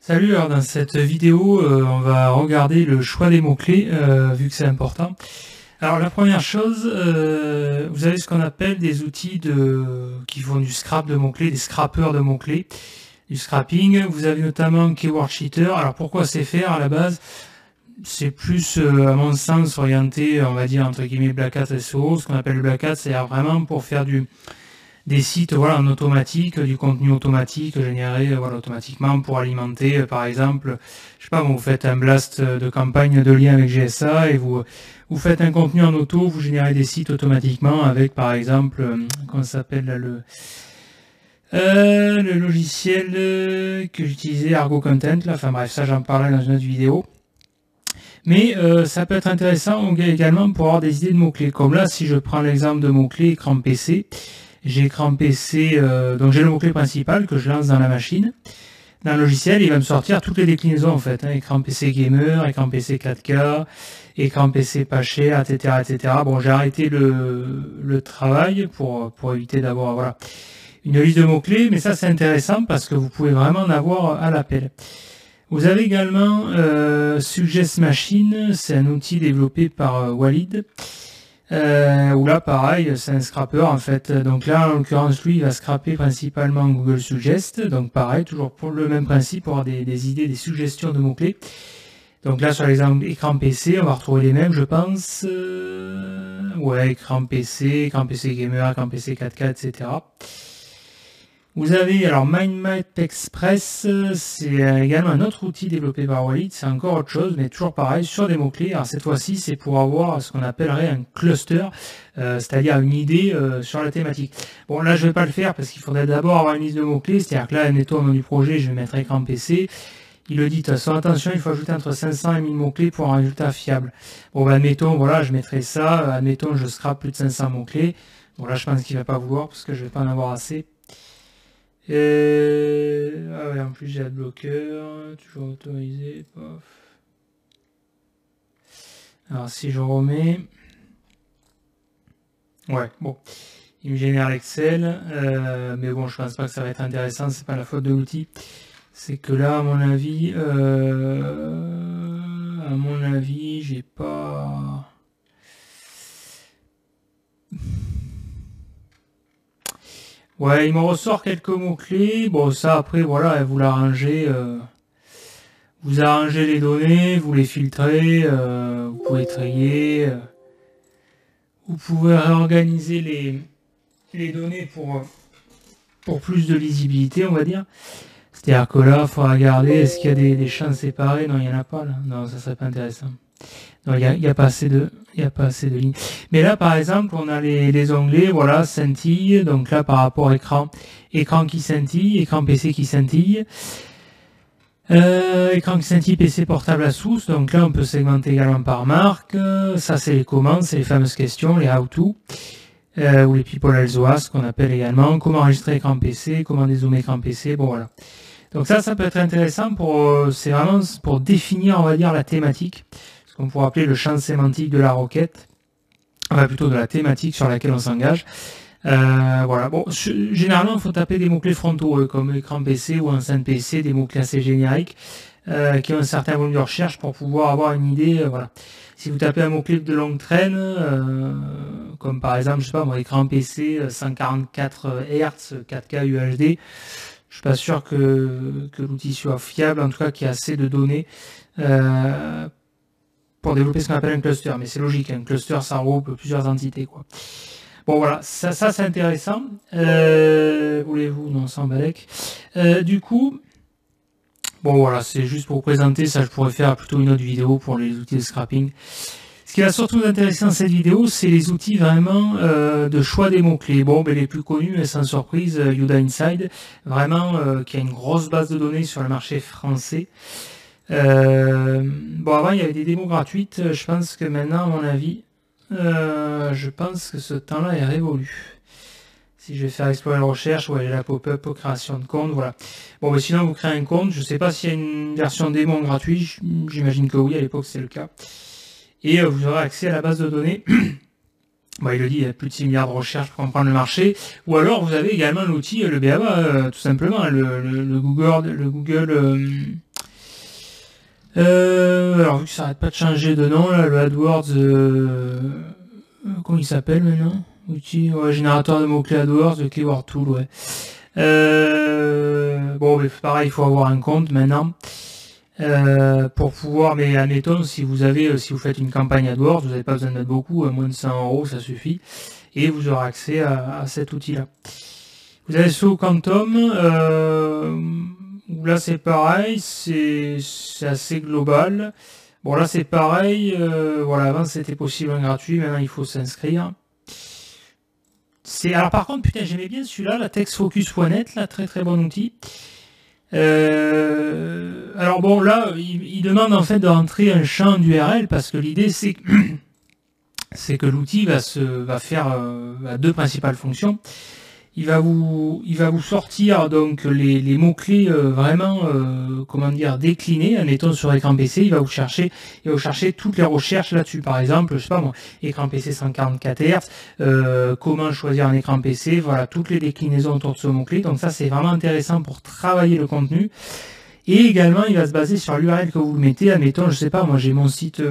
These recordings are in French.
Salut, alors dans cette vidéo, on va regarder le choix des mots-clés, vu que c'est important. Alors la première chose, vous avez ce qu'on appelle des outils qui font du scrap de mots-clés, des scrappeurs de mots-clés, du scrapping. Vous avez notamment Keyword Cheater. Alors pourquoi c'est faire à la base? C'est plus, à mon sens, orienté, on va dire, entre guillemets, Black Hat SEO. Ce qu'on appelle le Black Hat, c'est-à-dire vraiment pour faire des sites voilà, en automatique, du contenu automatique généré voilà, automatiquement pour alimenter, par exemple, je sais pas, vous faites un blast de campagne de lien avec GSA et vous faites un contenu en auto, vous générez des sites automatiquement avec, par exemple, comment ça s'appelle là, le logiciel que j'utilisais, Argo Content, là, enfin bref, ça j'en parlais dans une autre vidéo. Mais ça peut être intéressant également pour avoir des idées de mots-clés. Comme là, si je prends l'exemple de mots-clés écran PC, j'ai écran PC, donc j'ai le mot-clé principal que je lance dans la machine. Dans le logiciel, il va me sortir toutes les déclinaisons en fait. Hein, écran PC gamer, écran PC 4K, écran PC pas cher, etc. etc. Bon, j'ai arrêté le travail pour éviter d'avoir voilà, une liste de mots-clés, mais ça c'est intéressant parce que vous pouvez vraiment en avoir à l'appel. Vous avez également Suggest Machine, c'est un outil développé par Walid. Où là pareil c'est un scrapper en fait, donc là en l'occurrence lui il va scraper principalement Google Suggest, donc pareil toujours pour le même principe pour avoir des idées, des suggestions de mots-clés. Donc là sur l'exemple écran PC on va retrouver les mêmes je pense, ouais écran PC gamer, écran PC 4K etc. Vous avez alors MindMap Express, c'est également un autre outil développé par Walid, c'est encore autre chose, mais toujours pareil, sur des mots-clés. Alors cette fois-ci, c'est pour avoir ce qu'on appellerait un cluster, c'est-à-dire une idée sur la thématique. Bon, là, je vais pas le faire parce qu'il faudrait d'abord avoir une liste de mots-clés, c'est-à-dire que là, admettons, au nom du projet, je vais mettre écran PC. Il le dit, de toute façon, attention, il faut ajouter entre 500 et 1000 mots-clés pour un résultat fiable. Bon, bah, admettons, voilà, je mettrai ça, admettons, je scrape plus de 500 mots-clés. Bon, là, je pense qu'il va pas vouloir parce que je vais pas en avoir assez. Ah ouais, en plus j'ai AdBlocker, toujours autorisé, pof. Alors si je remets... Ouais, bon. Il me génère l'Excel, mais bon, je pense pas que ça va être intéressant, c'est pas la faute de l'outil. C'est que là, à mon avis, j'ai pas... Ouais, il me ressort quelques mots-clés. Bon, ça, après, voilà, vous l'arrangez. Vous arrangez les données, vous les filtrez, vous pouvez trier. Vous pouvez réorganiser les données pour plus de lisibilité, on va dire. C'est-à-dire que là, il faut regarder, est-ce qu'il y a des champs séparés? Non, il n'y en a pas, là. Non, ça serait pas intéressant. Non, il y a pas assez de lignes. Mais là, par exemple, on a les onglets, voilà, scintille. Donc là, par rapport écran qui scintille, écran PC qui scintille. Écran qui scintille, PC portable à source. Donc là, on peut segmenter également par marque. Ça, c'est les commandes, c'est les fameuses questions, les how-to. Ou les people else ask, qu'on appelle également. Comment enregistrer écran PC, comment dézoomer écran PC, bon voilà. Donc ça peut être intéressant c'est vraiment pour définir, on va dire, la thématique. On pourrait appeler le champ sémantique de la requête, enfin plutôt de la thématique sur laquelle on s'engage. Voilà. Bon, généralement, il faut taper des mots-clés frontaux, comme écran PC ou enceinte PC, des mots-clés assez génériques, qui ont un certain volume de recherche pour pouvoir avoir une idée. Voilà. Si vous tapez un mot-clé de longue traîne, comme par exemple, je sais pas, mon écran PC 144 Hz, 4K UHD, je suis pas sûr que l'outil soit fiable, en tout cas qu'il y ait assez de données pour développer ce qu'on appelle un cluster, mais c'est logique, un cluster ça regroupe plusieurs entités quoi. Bon voilà, ça c'est intéressant. Voulez-vous? Non, sans balèque. Du coup, bon voilà, c'est juste pour vous présenter, ça je pourrais faire plutôt une autre vidéo pour les outils de scrapping. Ce qui va surtout nous intéresser dans cette vidéo, c'est les outils vraiment de choix des mots-clés. Bon, ben, les plus connus, sans surprise, Yoda Inside, vraiment qui a une grosse base de données sur le marché français. Bon, avant il y avait des démos gratuites, je pense que maintenant à mon avis je pense que ce temps-là est révolu. Si je vais faire explorer la recherche, ouais, j'ai la pop-up création de compte, voilà. Bon, mais sinon vous créez un compte, je sais pas s'il y a une version démo gratuite, j'imagine que oui, à l'époque c'est le cas. Et vous aurez accès à la base de données. Bon, il le dit, il y a plus de 6 milliards de recherches pour comprendre le marché. Ou alors vous avez également l'outil, le BABA, tout simplement, le Google Alors vu que ça arrête pas de changer de nom, là, le AdWords, comment il s'appelle maintenant? Outil, ouais, générateur de mots-clés AdWords, le Keyword Tool, ouais. Bon, mais pareil, il faut avoir un compte maintenant. Pour pouvoir, mais admettons, si vous faites une campagne AdWords, vous n'avez pas besoin de mettre beaucoup, à moins de 100 €, ça suffit, et vous aurez accès à cet outil-là. Vous avez sous Quantum, où là c'est pareil, c'est assez global. Bon là c'est pareil, voilà, avant c'était possible en gratuit, maintenant il faut s'inscrire. Alors par contre, putain, j'aimais bien celui-là, la textfocus.net, là, très très bon outil. Alors bon, là, il demande en fait de rentrer un champ d'URL parce que l'idée c'est que l'outil va faire deux principales fonctions. Il va vous sortir donc les mots-clés vraiment comment dire déclinés, admettons sur écran PC, il va vous chercher toutes les recherches là-dessus. Par exemple, je sais pas moi, écran PC 144 Hz, comment choisir un écran PC, voilà, toutes les déclinaisons autour de ce mot-clé. Donc ça c'est vraiment intéressant pour travailler le contenu. Et également il va se baser sur l'URL que vous mettez, admettons, je sais pas, moi j'ai mon site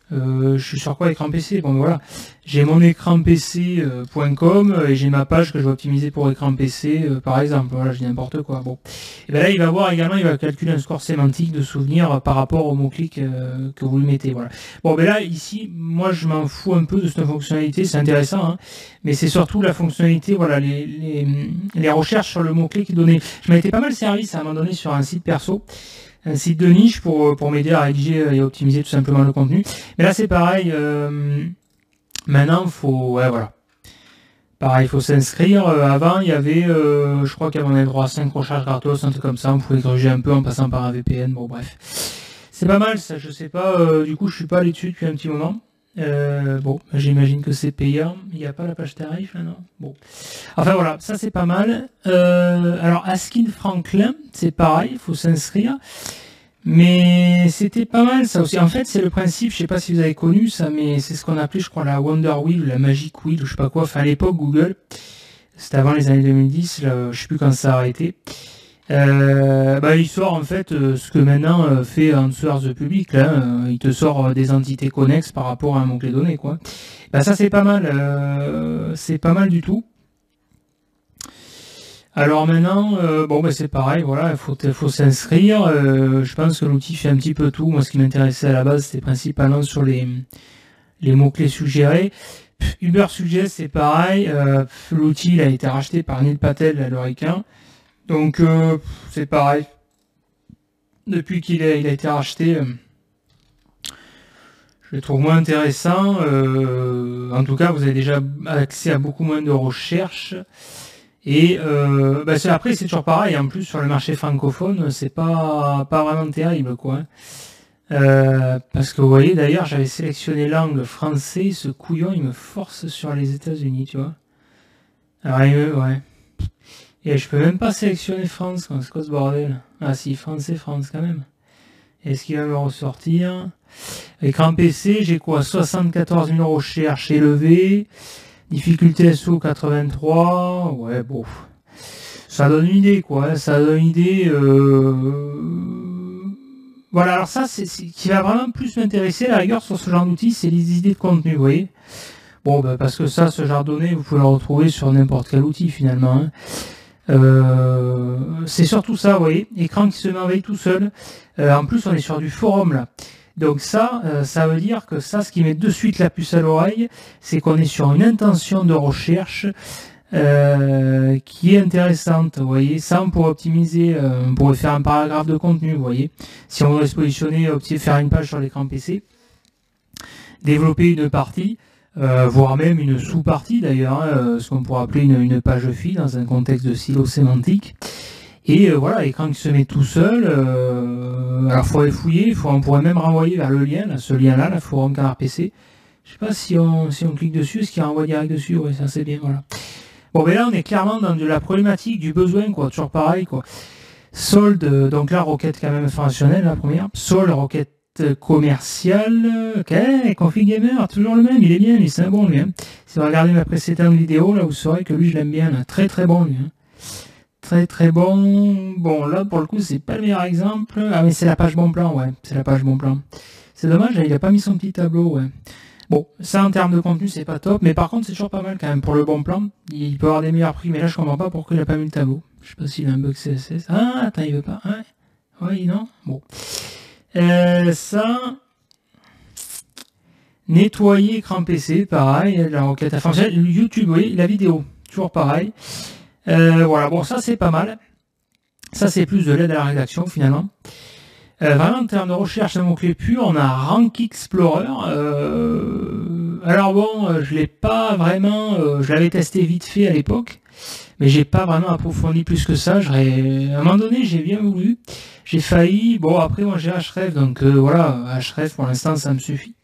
je suis sur quoi, écran PC? Bon voilà, j'ai mon écran PC.com et j'ai ma page que je vais optimiser pour écran PC par exemple, voilà, je dis n'importe quoi. Bon, et ben là il va voir également, il va calculer un score sémantique de souvenir par rapport au mot-clic que vous lui mettez, voilà. Bon ben là ici, moi je m'en fous un peu de cette fonctionnalité, c'est intéressant, hein, mais c'est surtout la fonctionnalité, voilà, les recherches sur le mot-clic donné. Je m'étais pas mal servi à un moment donné sur un site perso, un site de niche pour m'aider à rédiger et optimiser tout simplement le contenu. Mais là c'est pareil, maintenant ouais voilà. Pareil, il faut s'inscrire. Avant il y avait, je crois qu'il y avait droit à 5 recherches gratos, un truc comme ça, on pouvait gruger un peu en passant par un VPN, bon bref. C'est pas mal ça, je sais pas, du coup je suis pas allé dessus depuis un petit moment. Bon, j'imagine que c'est payant. Il n'y a pas la page tarif là, non? Bon. Enfin voilà, ça c'est pas mal. Alors Askin Franklin, c'est pareil, il faut s'inscrire. Mais c'était pas mal ça aussi. En fait, c'est le principe, je sais pas si vous avez connu ça, mais c'est ce qu'on appelait, je crois, la Wonder Wheel, la Magic Wheel, ou je sais pas quoi. Enfin, à l'époque, Google, c'était avant les années 2010, là, je sais plus quand ça a arrêté. Il sort en fait ce que maintenant fait Answers the Public, là, il te sort des entités connexes par rapport à un mot-clé donné, quoi. Bah ça c'est pas mal du tout. Alors maintenant, c'est pareil, voilà, il faut s'inscrire. Je pense que l'outil fait un petit peu tout. Moi, ce qui m'intéressait à la base, c'était principalement sur les mots-clés suggérés. Uber Suggest, c'est pareil. L'outil, il a été racheté par Neil Patel, le ricain. Donc, c'est pareil. Depuis qu'il a été racheté, je le trouve moins intéressant. En tout cas, vous avez déjà accès à beaucoup moins de recherches. Et après, c'est toujours pareil. En plus, sur le marché francophone, c'est pas vraiment terrible, quoi. Parce que vous voyez, d'ailleurs, j'avais sélectionné l'angle français. Ce couillon, il me force sur les États-Unis, tu vois. Alors, ouais. Et je peux même pas sélectionner France, c'est quoi ce bordel? Ah si, France et France quand même. Est-ce qu'il va me ressortir? Écran PC, j'ai quoi? 74 000 recherches élevées. Difficulté SO 83. Ouais, bon. Ça donne une idée, quoi. Ça donne une idée. Voilà, alors ça, c'est qui va vraiment plus m'intéresser, à la rigueur, sur ce genre d'outils, c'est les idées de contenu, vous voyez. Bon, parce que ça, ce genre de données, vous pouvez le retrouver sur n'importe quel outil, finalement, hein. C'est surtout ça, vous voyez, écran qui se merveille tout seul. En plus, on est sur du forum là. Donc ça veut dire que ça, ce qui met de suite la puce à l'oreille, c'est qu'on est sur une intention de recherche qui est intéressante. Vous voyez, ça on pourrait optimiser, on pourrait faire un paragraphe de contenu. Vous voyez, si on voudrait se positionner, faire une page sur l'écran PC, développer une partie. Voire même une sous-partie d'ailleurs, hein, ce qu'on pourrait appeler une page fille dans un contexte de silo sémantique. Et voilà, écran qui se met tout seul. Alors il faudrait fouiller, on pourrait même renvoyer vers le lien, là, ce lien-là, la forum Canard PC. Je sais pas si on clique dessus, est-ce qu'il renvoie direct dessus? Ouais, ça c'est bien, voilà. Bon, mais là on est clairement dans de la problématique du besoin, quoi, toujours pareil, quoi. Solde, donc là, requête quand même informationnelle, la première. Solde, requête commercial, ok, config gamer, toujours le même, il est bien, lui, c'est un bon, lui, hein. Si vous regardez ma précédente vidéo, là, vous saurez que lui, je l'aime bien, là. Très très bon, lui, hein. très très bon. Bon, là, pour le coup, c'est pas le meilleur exemple. Ah, mais c'est la page bon plan, ouais. C'est la page bon plan. C'est dommage, il a pas mis son petit tableau, ouais. Bon, ça en termes de contenu, c'est pas top, mais par contre, c'est toujours pas mal quand même pour le bon plan. Il peut avoir des meilleurs prix, mais là, je comprends pas pourquoi il a pas mis le tableau. Je sais pas s'il a un bug CSS. Ah, attends, il veut pas. Ouais, oui, non. Bon. Ça. Nettoyer écran PC, pareil. La requête à fonctionner. YouTube, oui, la vidéo, toujours pareil. Voilà, bon, ça, c'est pas mal. Ça, c'est plus de l'aide à la rédaction, finalement. Vraiment, en termes de recherche de mots-clés purs, on a Rank Explorer. Alors bon, je l'ai pas vraiment... je l'avais testé vite fait à l'époque, mais j'ai pas vraiment approfondi plus que ça. À un moment donné, j'ai bien voulu. J'ai failli... Bon, après, moi, j'ai Href, donc voilà, Href, pour l'instant, ça me suffit.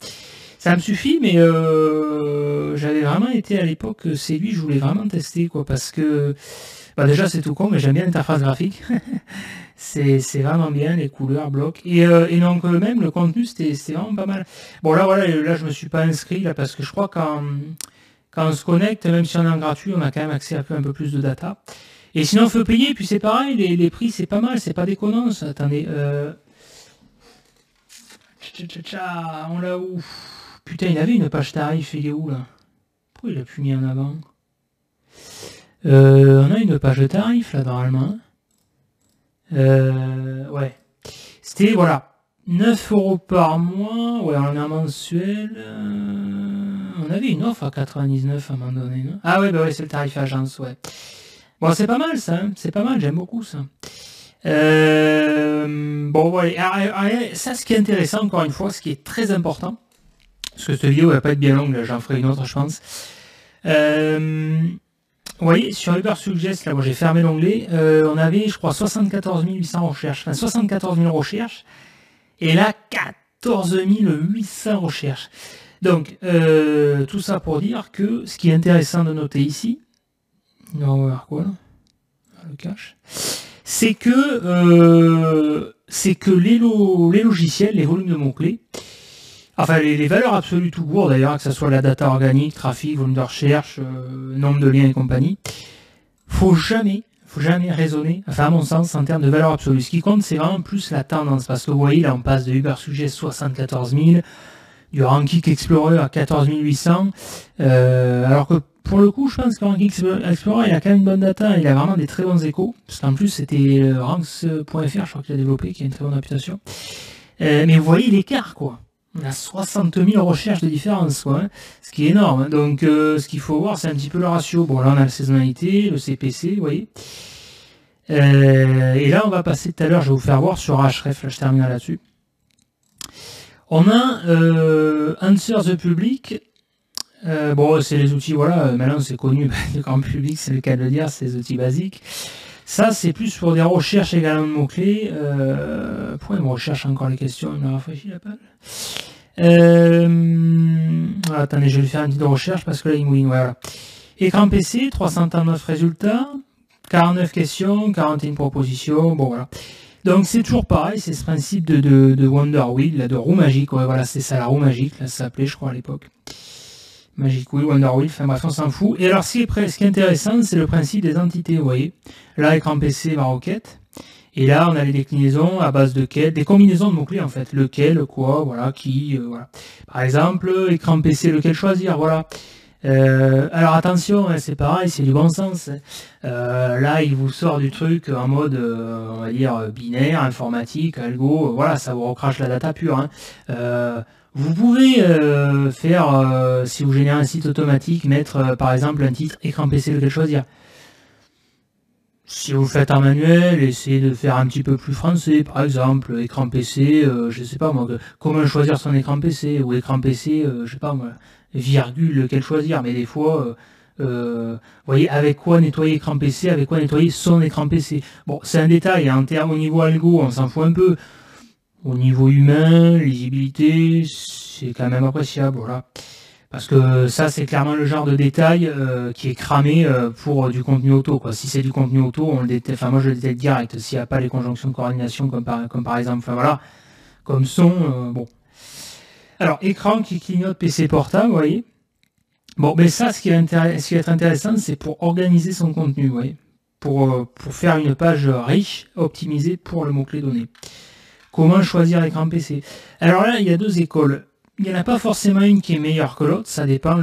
Ça me suffit, mais j'avais vraiment été à l'époque... C'est lui, je voulais vraiment tester, quoi, parce que... Bah déjà, c'est tout con, mais j'aime bien l'interface graphique. C'est vraiment bien, les couleurs, blocs. Et donc, même, le contenu, c'était vraiment pas mal. Bon, là, voilà, là, je me suis pas inscrit, là, parce que je crois quand on se connecte, même si on est en gratuit, on a quand même accès à un peu plus de data. Et sinon, il faut payer, puis c'est pareil, les prix, c'est pas mal, c'est pas déconnant, ça. Attendez, on l'a où? Putain, il avait une page tarif, il est où, là? Pourquoi il a plus mis en avant? On a une page de tarif, là, normalement. Ouais. C'était, voilà, 9 € par mois. Ouais, on a mensuel. On avait une offre à 99 à un moment donné, non? Ah ouais, bah ouais, c'est le tarif agence, ouais. Bon, c'est pas mal, ça. Hein, c'est pas mal, j'aime beaucoup, ça. Bon, voilà. Ça, ce qui est intéressant, encore une fois, ce qui est très important, parce que cette vidéo va pas être bien longue, là, j'en ferai une autre, je pense. Vous voyez, sur Ubersuggest, là, moi j'ai fermé l'onglet, on avait, je crois, 74 800 recherches, enfin 74 000 recherches, et là, 14 800 recherches. Donc, tout ça pour dire que ce qui est intéressant de noter ici, on va voir quoi, là, le cache, c'est que les logiciels, les volumes de mots-clés, enfin, les valeurs absolues tout court, d'ailleurs, que ce soit la data organique, trafic, volume de recherche, nombre de liens et compagnie, faut jamais raisonner, enfin, à mon sens, en termes de valeurs absolues. Ce qui compte, c'est vraiment plus la tendance, parce que vous voyez, là, on passe de Ubersuggest 74 000, du Ranking Explorer à 14 800, alors que, pour le coup, je pense que Ranking Explorer, il a quand même une bonne data, il a vraiment des très bons échos, parce qu'en plus, c'était ranks.fr, je crois qu'il a développé, qui a une très bonne réputation. Mais vous voyez l'écart, quoi. On a 60 000 recherches de différence, quoi, hein, ce qui est énorme. Hein. Donc, ce qu'il faut voir, c'est un petit peu le ratio. Bon, là, on a la saisonnalité, le CPC, vous voyez. Et là, on va passer tout à l'heure, je vais vous faire voir sur Href, là, je termine là-dessus. On a Answer the Public. Bon, c'est les outils, voilà, maintenant c'est connu, le grand public, c'est le cas de le dire, c'est les outils basiques. Ça, c'est plus pour des recherches également de mots-clés. Pourquoi il me recherche encore les questions? Il m'a rafraîchi la page. Attendez, je vais faire une petite recherche parce que là, il mouille. Voilà. Écran PC, 339 résultats, 49 questions, 41 propositions. Bon, voilà. Donc, c'est toujours pareil, c'est ce principe de Wonder Wheel, là, de roue magique. Ouais, voilà, c'est ça, la roue magique. Là, ça s'appelait, je crois, à l'époque. Magic Wheel, Wonder Wheel, enfin bref, on s'en fout. Et alors, ce qui est intéressant, c'est le principe des entités, vous voyez. Là, écran PC, ma requête. Et là, on a les déclinaisons à base de quel, des combinaisons de mots-clés, en fait. Lequel, le quoi, voilà, qui, voilà. Par exemple, écran PC, lequel choisir, voilà. Alors, attention, hein, c'est pareil, c'est du bon sens. Là, il vous sort du truc en mode, on va dire, binaire, informatique, algo, voilà, ça vous recrache la data pure, hein. Vous pouvez faire, si vous générez un site automatique, mettre par exemple un titre écran PC lequel choisir. Si vous le faites en manuel, essayez de faire un petit peu plus français, par exemple écran PC, je sais pas moi, comment choisir son écran PC, ou écran PC, je sais pas moi, virgule lequel choisir, mais des fois, vous voyez, avec quoi nettoyer écran PC, avec quoi nettoyer son écran PC. Bon, c'est un détail, hein, en termes au niveau algo, on s'en fout un peu. Au niveau humain, lisibilité, c'est quand même appréciable, voilà. Parce que ça, c'est clairement le genre de détail qui est cramé pour du contenu auto, quoi. Si c'est du contenu auto, on le détecte, enfin moi je le détecte direct. S'il n'y a pas les conjonctions de coordination, comme par exemple, enfin voilà, comme son, bon. Alors, écran qui clignote PC portable, vous voyez. Bon, mais ça, ce qui va être intéressant, c'est pour organiser son contenu, vous voyez. pour faire une page riche, optimisée pour le mot-clé donné. Comment choisir l'écran PC? Alors là, il y a deux écoles. Il n'y en a pas forcément une qui est meilleure que l'autre, ça dépend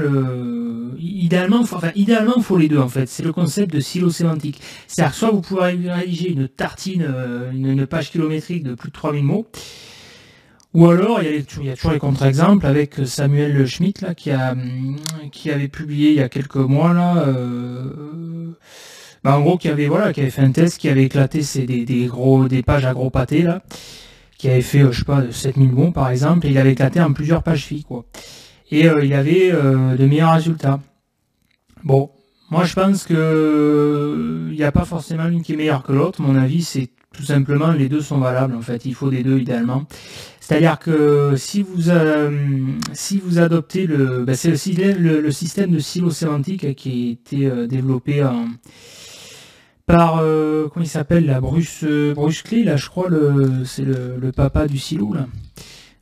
idéalement, il faut les deux en fait. C'est le concept de silo sémantique. C'est-à-dire que soit vous pouvez rédiger une tartine, une page kilométrique de plus de 3000 mots, ou alors il y a toujours les contre-exemples avec Samuel Schmitt là, qui avait publié il y a quelques mois là, en gros qui avait fait un test qui avait éclaté des pages à gros pâté là, qui avait fait, je sais pas, 7000 mots par exemple, et il avait éclaté en plusieurs pages filles, quoi. Et il avait de meilleurs résultats. Bon, moi je pense que il n'y a pas forcément l'une qui est meilleure que l'autre. Mon avis, c'est tout simplement les deux sont valables. En fait, il faut des deux idéalement. C'est-à-dire que si vous adoptez c'est le système de silo sémantique qui a été développé par comment il s'appelle là, Bruce Clay là, je crois, c'est le papa du silo là,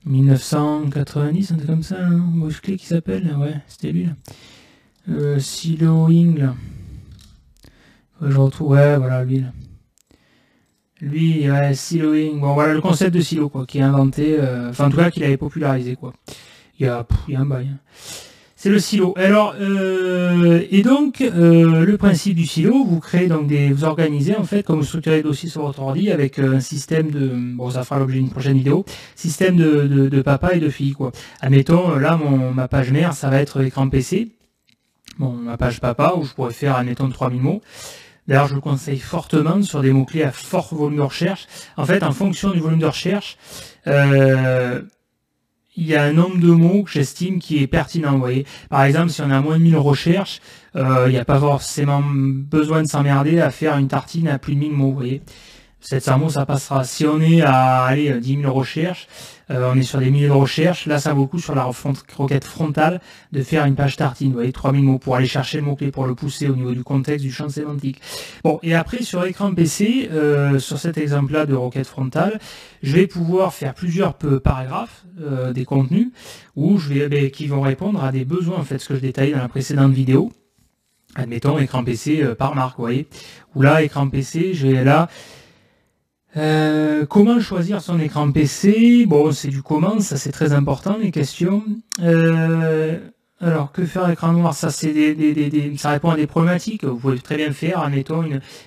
1990, un truc comme ça, hein, Bruce Clay qui s'appelle, ouais, c'était lui là. Siloing là, je retrouve, ouais, voilà lui là. Lui, ouais, siloing, bon voilà le concept de silo quoi, qui a inventé, en tout cas qu'il avait popularisé quoi. Il y a un bail. Hein. C'est le silo. Alors, et donc, le principe du silo, vous créez donc vous organisez en fait, comme vous structurez les dossiers sur votre ordi avec un système de, bon, ça fera l'objet d'une prochaine vidéo, système de papa et de fille, quoi. Admettons, là, ma page mère, ça va être écran PC. Bon, ma page papa, où je pourrais faire, admettons, 3000 mots. D'ailleurs, je vous conseille fortement sur des mots-clés à fort volume de recherche. En fait, en fonction du volume de recherche, il y a un nombre de mots que j'estime qui est pertinent, vous voyez. Par exemple, si on a moins de 1000 recherches, il n'y a pas forcément besoin de s'emmerder à faire une tartine à plus de 1000 mots, vous voyez. 700 mots, ça passera. Si on est à 10 000 recherches, on est sur des milliers de recherches, là ça vaut le coup sur la requête frontale de faire une page tartine, vous voyez, 3000 mots pour aller chercher le mot-clé, pour le pousser au niveau du contexte, du champ sémantique. Bon, et après sur l'écran PC, sur cet exemple-là de requête frontale, je vais pouvoir faire plusieurs paragraphes, des contenus, où qui vont répondre à des besoins, en fait, ce que je détaillais dans la précédente vidéo. Admettons, écran PC par marque, vous voyez. Ou là, écran PC, j'ai là... comment choisir son écran PC? Bon, c'est du comment, ça c'est très important, les questions. Alors, que faire écran noir? Ça, c'est ça répond à des problématiques. Vous pouvez très bien faire, admettons,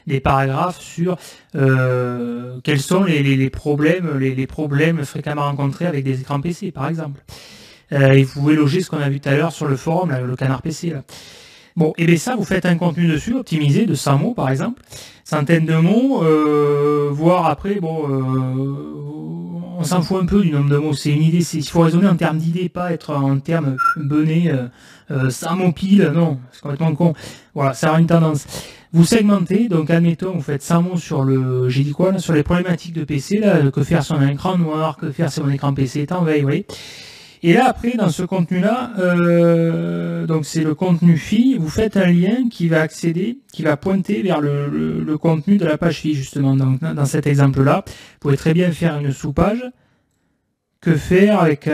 des paragraphes sur quels sont les problèmes fréquemment rencontrés avec des écrans PC, par exemple. Et vous pouvez loger ce qu'on a vu tout à l'heure sur le forum, là, le canard PC, là. Bon, et bien ça, vous faites un contenu dessus, optimisé, de 100 mots par exemple, centaines de mots, voire après, bon, on s'en fout un peu du nombre de mots, c'est une idée, il faut raisonner en termes d'idées, pas être en termes benés, 100 mots pile, non, c'est complètement con, voilà, ça a une tendance. Vous segmentez, donc admettons, vous faites 100 mots sur j'ai dit quoi là, sur les problématiques de PC, là, que faire sur un écran noir, que faire si mon écran PC est en veille, vous voyez. Et là, après, dans ce contenu-là, donc c'est le contenu fille, vous faites un lien qui va pointer vers le contenu de la page fille, justement. Donc, dans cet exemple-là, vous pouvez très bien faire une sous-page. Que faire avec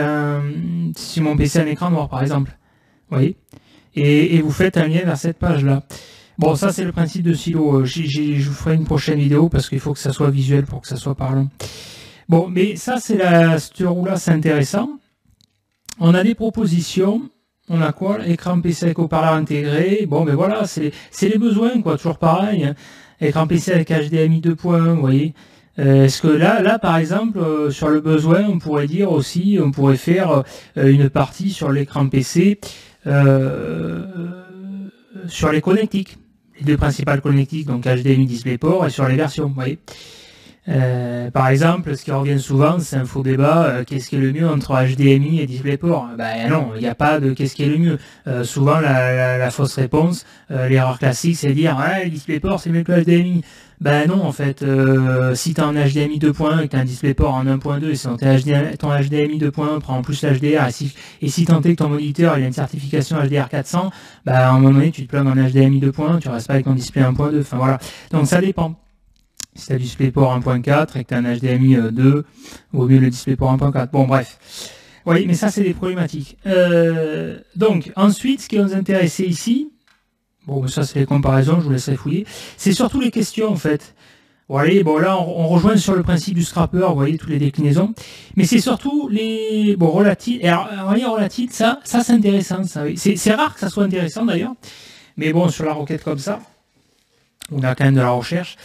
si mon PC a un écran noir, par exemple. Vous voyez? Et vous faites un lien vers cette page-là. Bon, ça, c'est le principe de silo. Je vous ferai une prochaine vidéo parce qu'il faut que ça soit visuel pour que ça soit parlant. Bon, mais ça, cette roue-là, c'est intéressant. On a des propositions, on a quoi? Écran PC avec haut-parleur intégré, bon ben voilà, c'est les besoins quoi, toujours pareil. Hein. Écran PC avec HDMI 2.1, vous voyez. Est-ce que là par exemple, sur le besoin, on pourrait dire aussi, on pourrait faire une partie sur l'écran PC sur les connectiques. Les deux principales connectiques, donc HDMI DisplayPort et sur les versions, vous voyez. Par exemple, ce qui revient souvent, c'est un faux débat, qu'est-ce qui est le mieux entre HDMI et DisplayPort? Ben non, il n'y a pas de qu'est-ce qui est le mieux. Souvent, la fausse réponse, l'erreur classique, c'est de dire le DisplayPort c'est mieux que le HDMI. Ben non, en fait, si tu as un HDMI 2.1 et que tu as un DisplayPort en 1.2 et si ton HDMI 2.1 prend en plus l'HDR et si tant est que ton moniteur il a une certification HDR 400, ben à un moment donné, tu te plugues en HDMI 2.1, tu restes pas avec ton display 1.2. Enfin voilà, donc ça dépend. Si tu as du DisplayPort 1.4 et que tu as un HDMI 2, vaut mieux le DisplayPort 1.4. Bon, bref. Oui, mais ça, c'est des problématiques. Donc, ensuite, ce qui va nous intéresser ici, Bon, ça c'est les comparaisons, je vous laisserai fouiller. C'est surtout les questions en fait. Vous voyez, bon là on rejoint sur le principe du scrapper, vous voyez toutes les déclinaisons. Mais c'est surtout les relatives. Et alors, vous voyez, relatives, ça c'est intéressant. C'est rare que ça soit intéressant d'ailleurs. Mais bon, sur la requête comme ça, on a quand même de la recherche.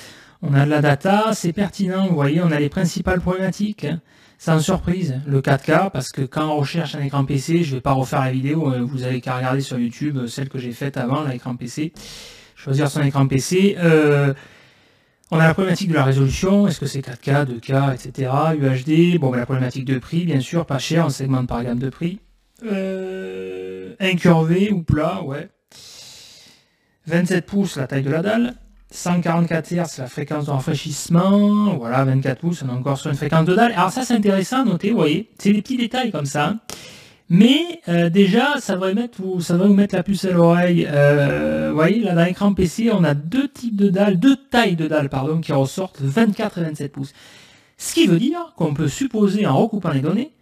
On a de la data, c'est pertinent, vous voyez, on a les principales problématiques. Hein. Sans surprise, le 4K, parce que quand on recherche un écran PC, je vais pas refaire la vidéo, vous avez qu'à regarder sur YouTube, celle que j'ai faite avant, l'écran PC. Choisir son écran PC. On a la problématique de la résolution, est-ce que c'est 4K, 2K, etc. UHD, bon, la problématique de prix, bien sûr, pas cher, on segmente par gamme de prix. Incurvé ou plat, ouais. 27 pouces, la taille de la dalle. 144 Hz, la fréquence de rafraîchissement. Voilà, 24 pouces, on est encore sur une fréquence de dalle. Alors ça, c'est intéressant à noter, vous voyez. C'est des petits détails comme ça. Hein. Mais déjà, ça devrait vous mettre la puce à l'oreille. Vous voyez, là, dans l'écran PC, on a deux tailles de dalles, pardon, qui ressortent 24 et 27 pouces. Ce qui veut dire qu'on peut supposer, en recoupant les données,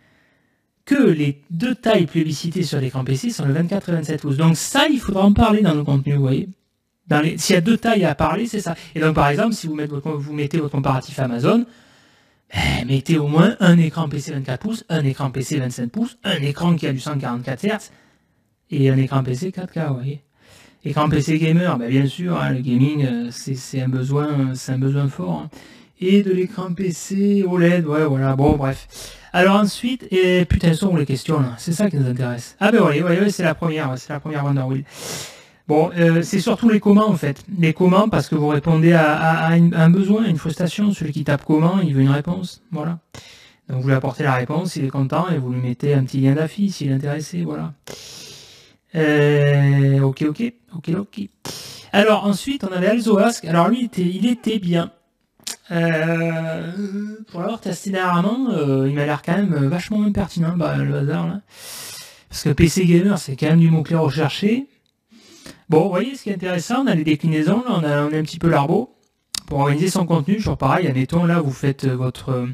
que les deux tailles plébiscitées sur l'écran PC sont le 24 et 27 pouces. Donc ça, il faudra en parler dans nos contenus, vous voyez. S'il y a deux tailles à parler, c'est ça. Et donc, par exemple, si vous mettez votre comparatif Amazon, mettez au moins un écran PC 24 pouces, un écran PC 25 pouces, un écran qui a du 144 Hz, et un écran PC 4K, vous voyez. Écran PC gamer, bien sûr, hein, le gaming, c'est un besoin fort. Hein. Et de l'écran PC OLED, ouais, voilà, bon, bref. Alors ensuite, et putain, sont où les questions, là? C'est ça qui nous intéresse. Ah ben ouais, c'est la première Wonder Wheel. Bon, c'est surtout les comment en fait. Les comment parce que vous répondez à un besoin, à une frustration. Celui qui tape comment, il veut une réponse. Voilà. Donc vous lui apportez la réponse, il est content et vous lui mettez un petit lien d'affiche s'il est intéressé. Voilà. Ok. Alors ensuite, on avait Alzoask. Alors lui, il était bien. Pour l'avoir testé dernièrement, il m'a l'air quand même vachement moins pertinent, le hasard là. Parce que PC Gamer, c'est quand même du mot-clé recherché. Bon, vous voyez, ce qui est intéressant, on a les déclinaisons, là, on a un petit peu l'argot. Pour organiser son contenu, toujours pareil, admettons, là, vous faites votre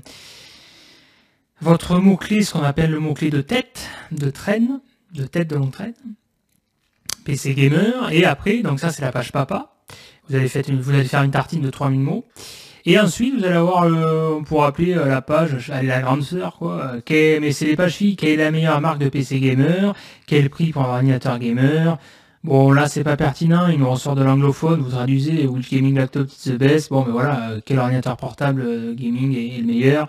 mot-clé, ce qu'on appelle le mot-clé de tête de longue traîne. PC Gamer, et après, donc ça, c'est la page papa. Vous allez faire une tartine de 3000 mots. Et ensuite, vous allez avoir, on pourrait appeler la page, la grande sœur, quoi. Mais c'est les pages filles. Quelle est la meilleure marque de PC Gamer? Quel prix pour un ordinateur gamer? Bon, là, c'est pas pertinent, il nous ressort de l'anglophone, vous traduisez, Will Gaming Laptop is the best. Bon, mais voilà, quel ordinateur portable gaming est le meilleur?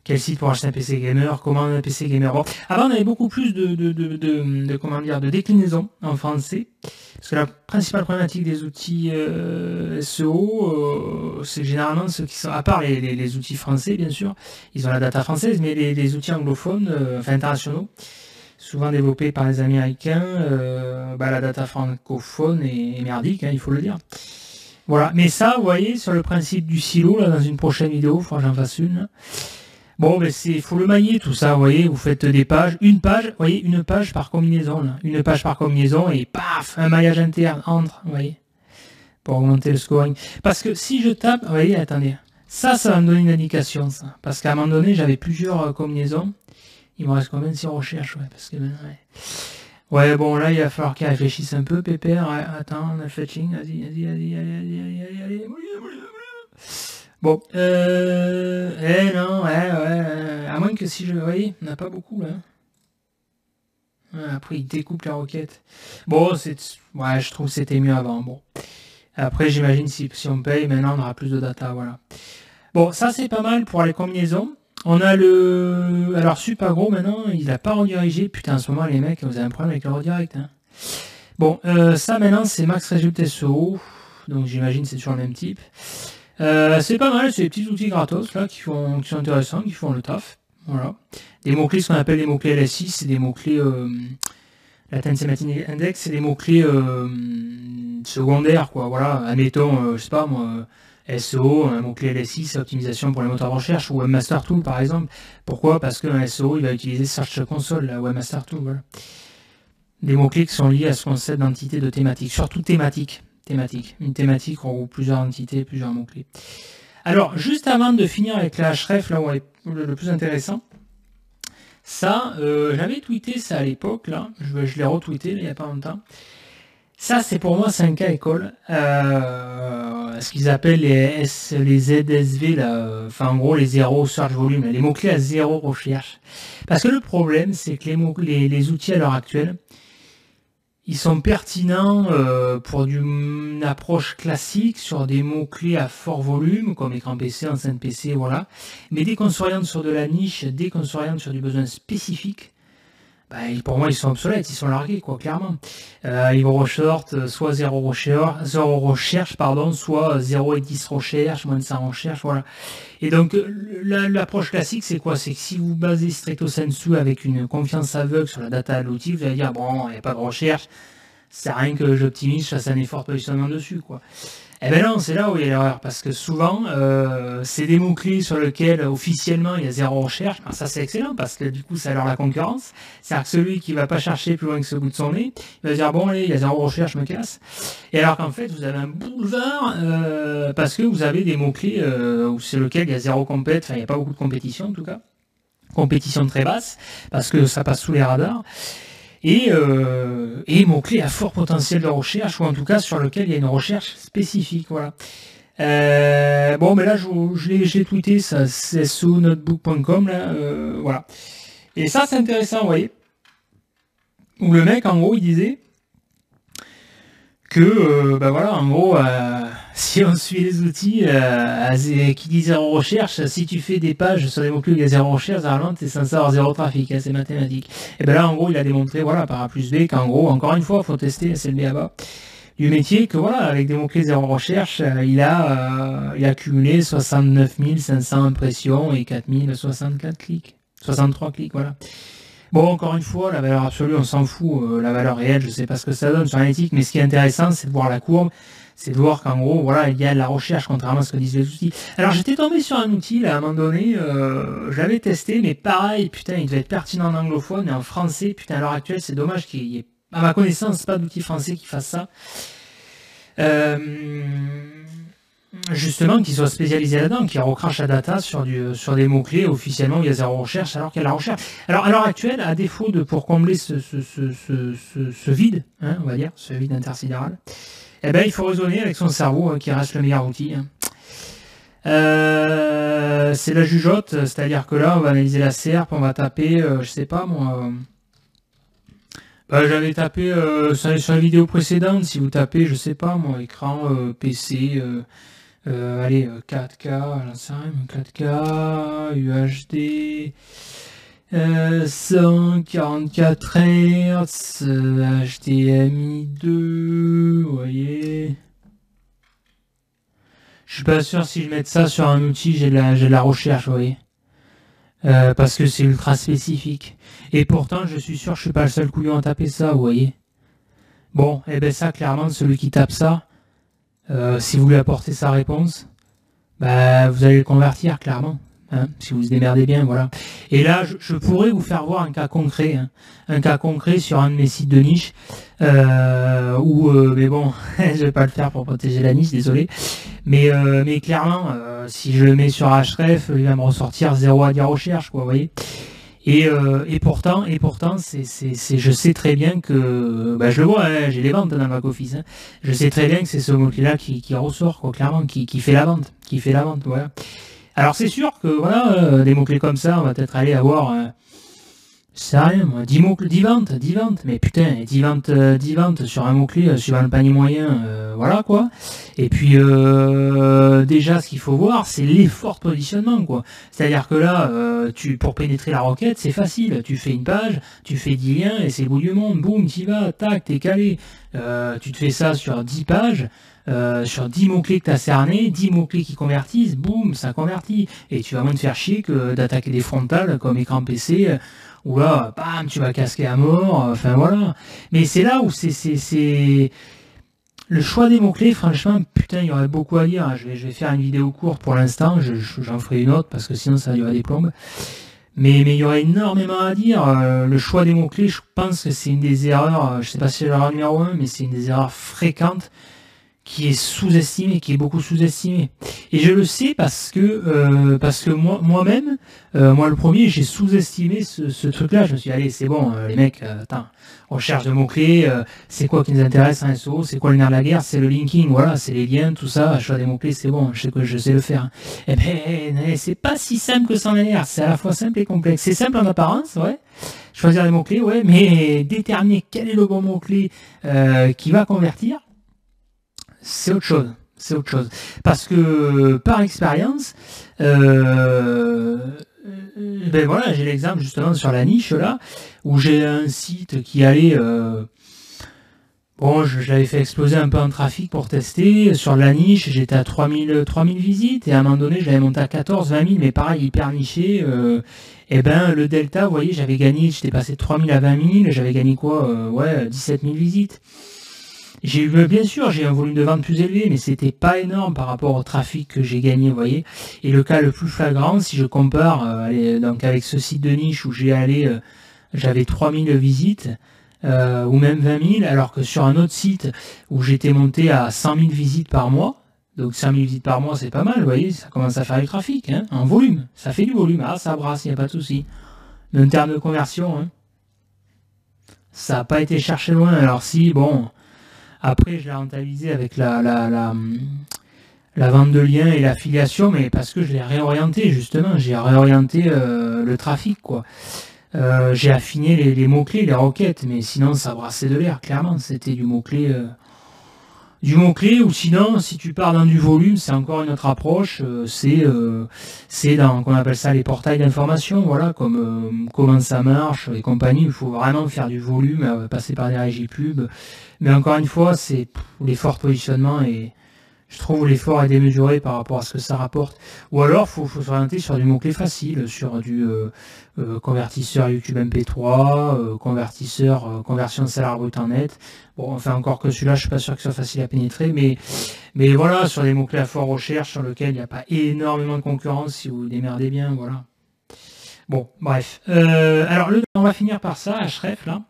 Quel site pour acheter un PC gamer? Comment un PC gamer? Bon, avant, on avait beaucoup plus de déclinaisons en français. Parce que la principale problématique des outils SEO, c'est généralement ceux qui sont, à part les outils français, bien sûr, ils ont la data française, mais les outils anglophones, internationaux, souvent développés par les Américains, la data francophone est merdique, hein, il faut le dire. Voilà, mais ça, vous voyez, sur le principe du silo, là, dans une prochaine vidéo, il faudra que j'en fasse une. Là. Bon, faut le manier, tout ça, vous voyez, vous faites des pages, une page par combinaison, là. Une page par combinaison, et paf, un maillage interne entre, vous voyez, pour augmenter le scoring. Parce que si je tape, vous voyez, attendez, ça va me donner une indication, ça. Parce qu'à un moment donné, j'avais plusieurs combinaisons. Il me reste combien de recherches, ouais, parce que ouais, bon, là, il va falloir qu'il réfléchisse un peu, Pépère. Ouais, attends, on a le fetching, allez. Bon, non, ouais, à moins que si vous voyez, on n'a pas beaucoup, là. Ouais, après, il découpe la requête. Bon, je trouve que c'était mieux avant, bon. Après, j'imagine, si on paye, maintenant, on aura plus de data, voilà. Bon, ça, c'est pas mal pour les combinaisons. On a alors super gros maintenant, il n'a pas redirigé. Putain, en ce moment les mecs, vous avez un problème avec le redirect. Hein. Bon, ça maintenant c'est Max Result SEO. Donc j'imagine c'est toujours le même type. C'est pas mal, c'est des petits outils gratos là qui sont intéressants, qui font le taf. Voilà. Des mots-clés, ce qu'on appelle les mots-clés LSI, c'est des mots-clés Latent Semantic Index, c'est des mots-clés secondaires, quoi. Voilà. Admettons, je sais pas moi. SEO, un mot-clé LSI, c'est optimisation pour les moteurs de recherche, ou Webmaster Tool par exemple. Pourquoi? Parce qu'un SEO, il va utiliser Search Console, la Webmaster Tool, voilà. Des mots-clés qui sont liés à ce concept d'entité de thématique, surtout thématique. Une thématique regroupe plusieurs entités, plusieurs mots-clés. Alors, juste avant de finir avec la href, là où est le plus intéressant, ça, j'avais tweeté ça à l'époque, là, je l'ai retweeté, là, il n'y a pas longtemps. Ça, c'est pour moi, c'est un cas école. Ce qu'ils appellent les ZSV, là, enfin, en gros, les zéro search volume, les mots-clés à zéro recherche. Parce que le problème, c'est que les outils à l'heure actuelle, ils sont pertinents pour une approche classique sur des mots-clés à fort volume, comme écran PC, enceinte PC, voilà. Mais dès qu'on s'oriente sur de la niche, dès qu'on s'oriente sur du besoin spécifique, bah, pour moi, ils sont obsolètes, ils sont largués, quoi, clairement. Ils ressortent soit zéro recherche, pardon, soit 0 et 10 recherches, moins de 100 recherches, voilà. Et donc, l'approche classique, c'est quoi? C'est que si vous basez stricto sensu avec une confiance aveugle sur la data de l'outil, vous allez dire, bon, il n'y a pas de recherche, c'est rien que j'optimise, je fasse un effort de positionnement dessus, quoi. Eh ben non, c'est là où il y a l'erreur, parce que souvent, c'est des mots-clés sur lesquels officiellement il y a zéro recherche. Alors ça c'est excellent, parce que du coup ça alors la concurrence. C'est-à-dire que celui qui va pas chercher plus loin que ce bout de son nez, il va dire bon allez, il y a zéro recherche, je me casse. Et alors qu'en fait vous avez un boulevard, parce que vous avez des mots-clés où c'est lequel il y a zéro compète, enfin il n'y a pas beaucoup de compétition en tout cas. Compétition très basse, parce que ça passe sous les radars. Et mots-clés à fort potentiel de recherche, ou en tout cas sur lequel il y a une recherche spécifique. Voilà. Bon, mais là, j'ai tweeté, ça, c'est sous notebook.com, là, voilà. Et ça, c'est intéressant, vous voyez. Où le mec, en gros, il disait que, bah voilà, en gros, si on suit les outils qui disent zéro recherche, si tu fais des pages sur des mots-clés où il y a zéro recherche, généralement, tu es censé avoir zéro trafic, hein, c'est mathématique. Et ben là, en gros, il a démontré, voilà, par A plus B, qu'en gros, encore une fois, il faut tester, c'est le B.A.B.A. du métier, que voilà, avec des mots-clés zéro recherche, il a cumulé 69 500 impressions et 4064 clics. 63 clics, voilà. Bon, encore une fois, la valeur absolue, on s'en fout. La valeur réelle, je sais pas ce que ça donne sur l'analytique, mais ce qui est intéressant, c'est de voir la courbe, c'est de voir qu'en gros, voilà, il y a de la recherche, contrairement à ce que disent les outils. Alors, j'étais tombé sur un outil, là, à un moment donné, je l'avais testé, mais pareil, putain, il devait être pertinent en anglophone, mais en français, putain, à l'heure actuelle, c'est dommage qu'il y ait, à ma connaissance, pas d'outil français qui fasse ça. Justement, qui soit spécialisé là-dedans, qui recrache la data sur des mots-clés officiellement où il y a zéro recherche alors qu'il y a la recherche. Alors à l'heure actuelle, à défaut pour combler ce vide, hein, on va dire, ce vide intersidéral, eh ben il faut raisonner avec son cerveau, hein, qui reste le meilleur outil. Hein. C'est la jugeote, c'est-à-dire que là, on va analyser la SERP, on va taper, je sais pas moi. J'avais tapé sur la vidéo précédente, si vous tapez, je sais pas moi, écran PC. Allez, 4K, j'en sais rien, 4K, UHD, 144 Hz, HDMI 2, vous voyez. Je suis pas sûr si je mets ça sur un outil, j'ai de la recherche, vous voyez. Parce que c'est ultra spécifique. Et pourtant, je suis sûr que je suis pas le seul couillon à taper ça, vous voyez. Bon, et ben ça, clairement, celui qui tape ça, si vous lui apportez sa réponse, bah vous allez le convertir clairement, hein, si vous vous démerdez bien, voilà. Et là, je pourrais vous faire voir un cas concret, hein, un cas concret sur un de mes sites de niche, où, mais bon, je vais pas le faire pour protéger la niche, désolé, mais clairement, si je le mets sur Href, il va me ressortir 0 à 10 recherche, quoi, vous voyez. Et pourtant, je sais très bien que, bah, je le vois, hein, j'ai les ventes dans le back-office, hein, je sais très bien que c'est ce mot-clé-là qui ressort, quoi, clairement, qui fait la vente, voilà. Alors c'est sûr que, voilà, des mots-clés comme ça, on va peut-être aller avoir, c'est rien, moi, 10 mots-clés, 10 ventes, mais putain, 10 ventes sur un mot-clé, suivant le panier moyen, voilà, quoi. Et puis, déjà, ce qu'il faut voir, c'est l'effort de positionnement, quoi. C'est-à-dire que là, pour pénétrer la requête, c'est facile. Tu fais une page, tu fais 10 liens, et c'est le bout du monde. Boum, t'y vas, tac, t'es calé. Tu te fais ça sur 10 pages, sur 10 mots-clés que t'as cernés, 10 mots-clés qui convertissent, boum, ça convertit. Et tu vas moins te faire chier que d'attaquer des frontales comme écran PC, où là, bam, tu vas casquer à mort, enfin voilà. Mais c'est là où c'est le choix des mots-clés, franchement, putain, il y aurait beaucoup à dire. Je vais faire une vidéo courte pour l'instant, j'en ferai une autre parce que sinon ça va durer des plombes. Mais il y aurait énormément à dire. Le choix des mots-clés, je pense que c'est une des erreurs, je sais pas si c'est l'erreur numéro 1, mais c'est une des erreurs fréquentes qui est sous-estimé, qui est beaucoup sous-estimé. Et je le sais parce que moi-même, moi le premier, j'ai sous-estimé ce truc-là. Je me suis dit, allez, c'est bon, les mecs, attends, recherche de mots-clés, c'est quoi qui nous intéresse en SEO, c'est quoi le nerf de la guerre, c'est le linking, voilà, c'est les liens, tout ça, choix des mots-clés, c'est bon, je sais le faire. Eh ben, c'est pas si simple que ça en a l'air, c'est à la fois simple et complexe. C'est simple en apparence, ouais, choisir les mots-clés, ouais, mais déterminer quel est le bon mot-clé qui va convertir, c'est autre chose. C'est autre chose. Parce que par expérience, ben voilà, j'ai l'exemple justement sur la niche là, où j'ai un site qui allait, bon, je l'avais fait exploser un peu en trafic pour tester. Sur la niche, j'étais à 3000 visites, et à un moment donné, je l'avais monté à 14, 20 000, mais pareil, hyper niché. Et ben, le delta, vous voyez, j'avais gagné, j'étais passé de 3000 à 20 000, j'avais gagné quoi, ouais, 17 000 visites. J'ai eu, bien sûr, j'ai un volume de vente plus élevé, mais c'était pas énorme par rapport au trafic que j'ai gagné, vous voyez. Et le cas le plus flagrant, si je compare, donc avec ce site de niche où j'avais 3000 visites, ou même 20 000, alors que sur un autre site où j'étais monté à 100 000 visites par mois, donc 100 000 visites par mois, c'est pas mal, vous voyez, ça commence à faire du trafic, hein, en volume. Ça fait du volume, ah, ça brasse, il n'y a pas de souci. Mais en termes de conversion, hein, ça n'a pas été cherché loin. Alors si, bon... Après, je l'ai rentabilisé avec la vente de liens et l'affiliation, mais parce que je l'ai réorienté, justement. J'ai réorienté le trafic, quoi. J'ai affiné les mots-clés, les requêtes, mais sinon, ça brassait de l'air, clairement. C'était du mot-clé, ou sinon, si tu pars dans du volume, c'est encore une autre approche. C'est dans, qu'on appelle ça, les portails d'information, voilà, comme comment ça marche et compagnie. Il faut vraiment faire du volume, passer par des régies pub. Mais encore une fois, c'est l'effort de positionnement, et je trouve l'effort est démesuré par rapport à ce que ça rapporte. Ou alors, faut s'orienter sur du mot-clé facile, sur du convertisseur YouTube MP3, conversion de salaire brut en net. Bon, enfin, encore que celui-là, je suis pas sûr que ce soit facile à pénétrer, mais voilà, sur des mots-clés à fort recherche, sur lesquels il n'y a pas énormément de concurrence si vous démerdez bien, voilà. Bon, bref. Alors, on va finir par ça, href, là.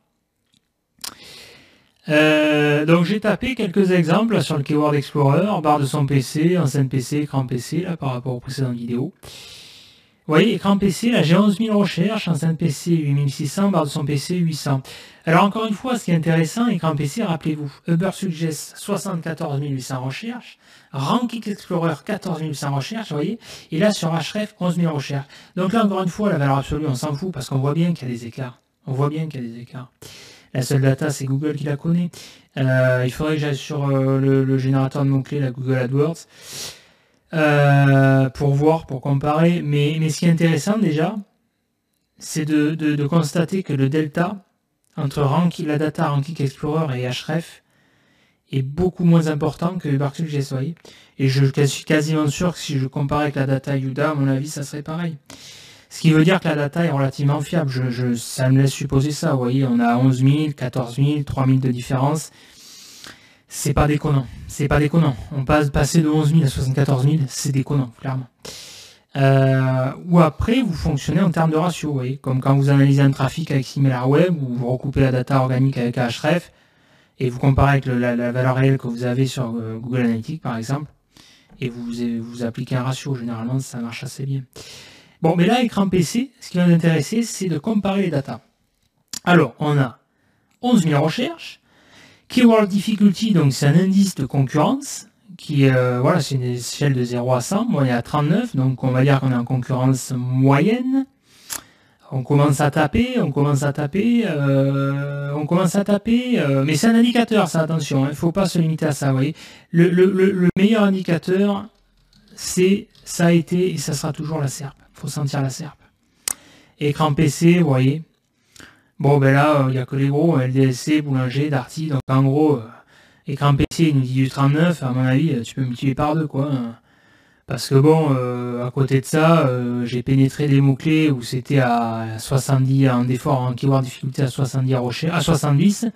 Donc j'ai tapé quelques exemples là, sur le Keyword Explorer, barre de son PC, ancienne PC, écran PC, là, par rapport aux précédentes vidéos. Vous voyez, écran PC, là j'ai 11 000 recherches, ancienne PC 8600, barre de son PC 800. Alors encore une fois, ce qui est intéressant, écran PC, rappelez-vous, Ubersuggest 74 800 recherches, Rankix Explorer 14 800 recherches, vous voyez, et là sur href 11 000 recherches. Donc là encore une fois, la valeur absolue, on s'en fout, parce qu'on voit bien qu'il y a des écarts. On voit bien qu'il y a des écarts. La seule data, c'est Google qui la connaît. Il faudrait que j'aille sur le générateur de mots-clés, la Google AdWords, pour voir, pour comparer. Mais ce qui est intéressant déjà, c'est de constater que le delta entre la data Rankix Explorer et href est beaucoup moins important que Ubersuggest, vous voyez. Et je suis quasiment sûr que si je comparais avec la data Yuda, à mon avis, ça serait pareil. Ce qui veut dire que la data est relativement fiable. Ça me laisse supposer ça. Vous voyez, on a 11 000, 14 000, 3 000 de différence. C'est pas déconnant. C'est pas déconnant. Passer de 11 000 à 74 000, c'est déconnant, clairement. Ou après, vous fonctionnez en termes de ratio, vous voyez, comme quand vous analysez un trafic avec SimilarWeb, où vous recoupez la data organique avec href, et vous comparez avec la valeur réelle que vous avez sur Google Analytics, par exemple, et vous appliquez un ratio. Généralement, ça marche assez bien. Bon, mais là, écran PC, ce qui va nous intéresser, c'est de comparer les datas. Alors, on a 11 000 recherches. Keyword Difficulty, donc c'est un indice de concurrence, qui voilà, c'est une échelle de 0 à 100. Moi, on est à 39, donc on va dire qu'on est en concurrence moyenne. On commence à taper, mais c'est un indicateur, ça, attention, il ne faut pas se limiter à ça, vous voyez. Le meilleur indicateur, ça a été, et ça sera toujours la SERP. Il faut sentir la SERP. Écran PC, vous voyez. Bon, ben là, il n'y a que les gros, LDLC, Boulanger, Darty. Donc en gros, écran PC, il nous dit du 39. À mon avis, tu peux multiplier par 2, quoi. Parce que bon, à côté de ça, j'ai pénétré des mots-clés où c'était à 70, en effort, en keyword difficulté à 70 recherches, à 70.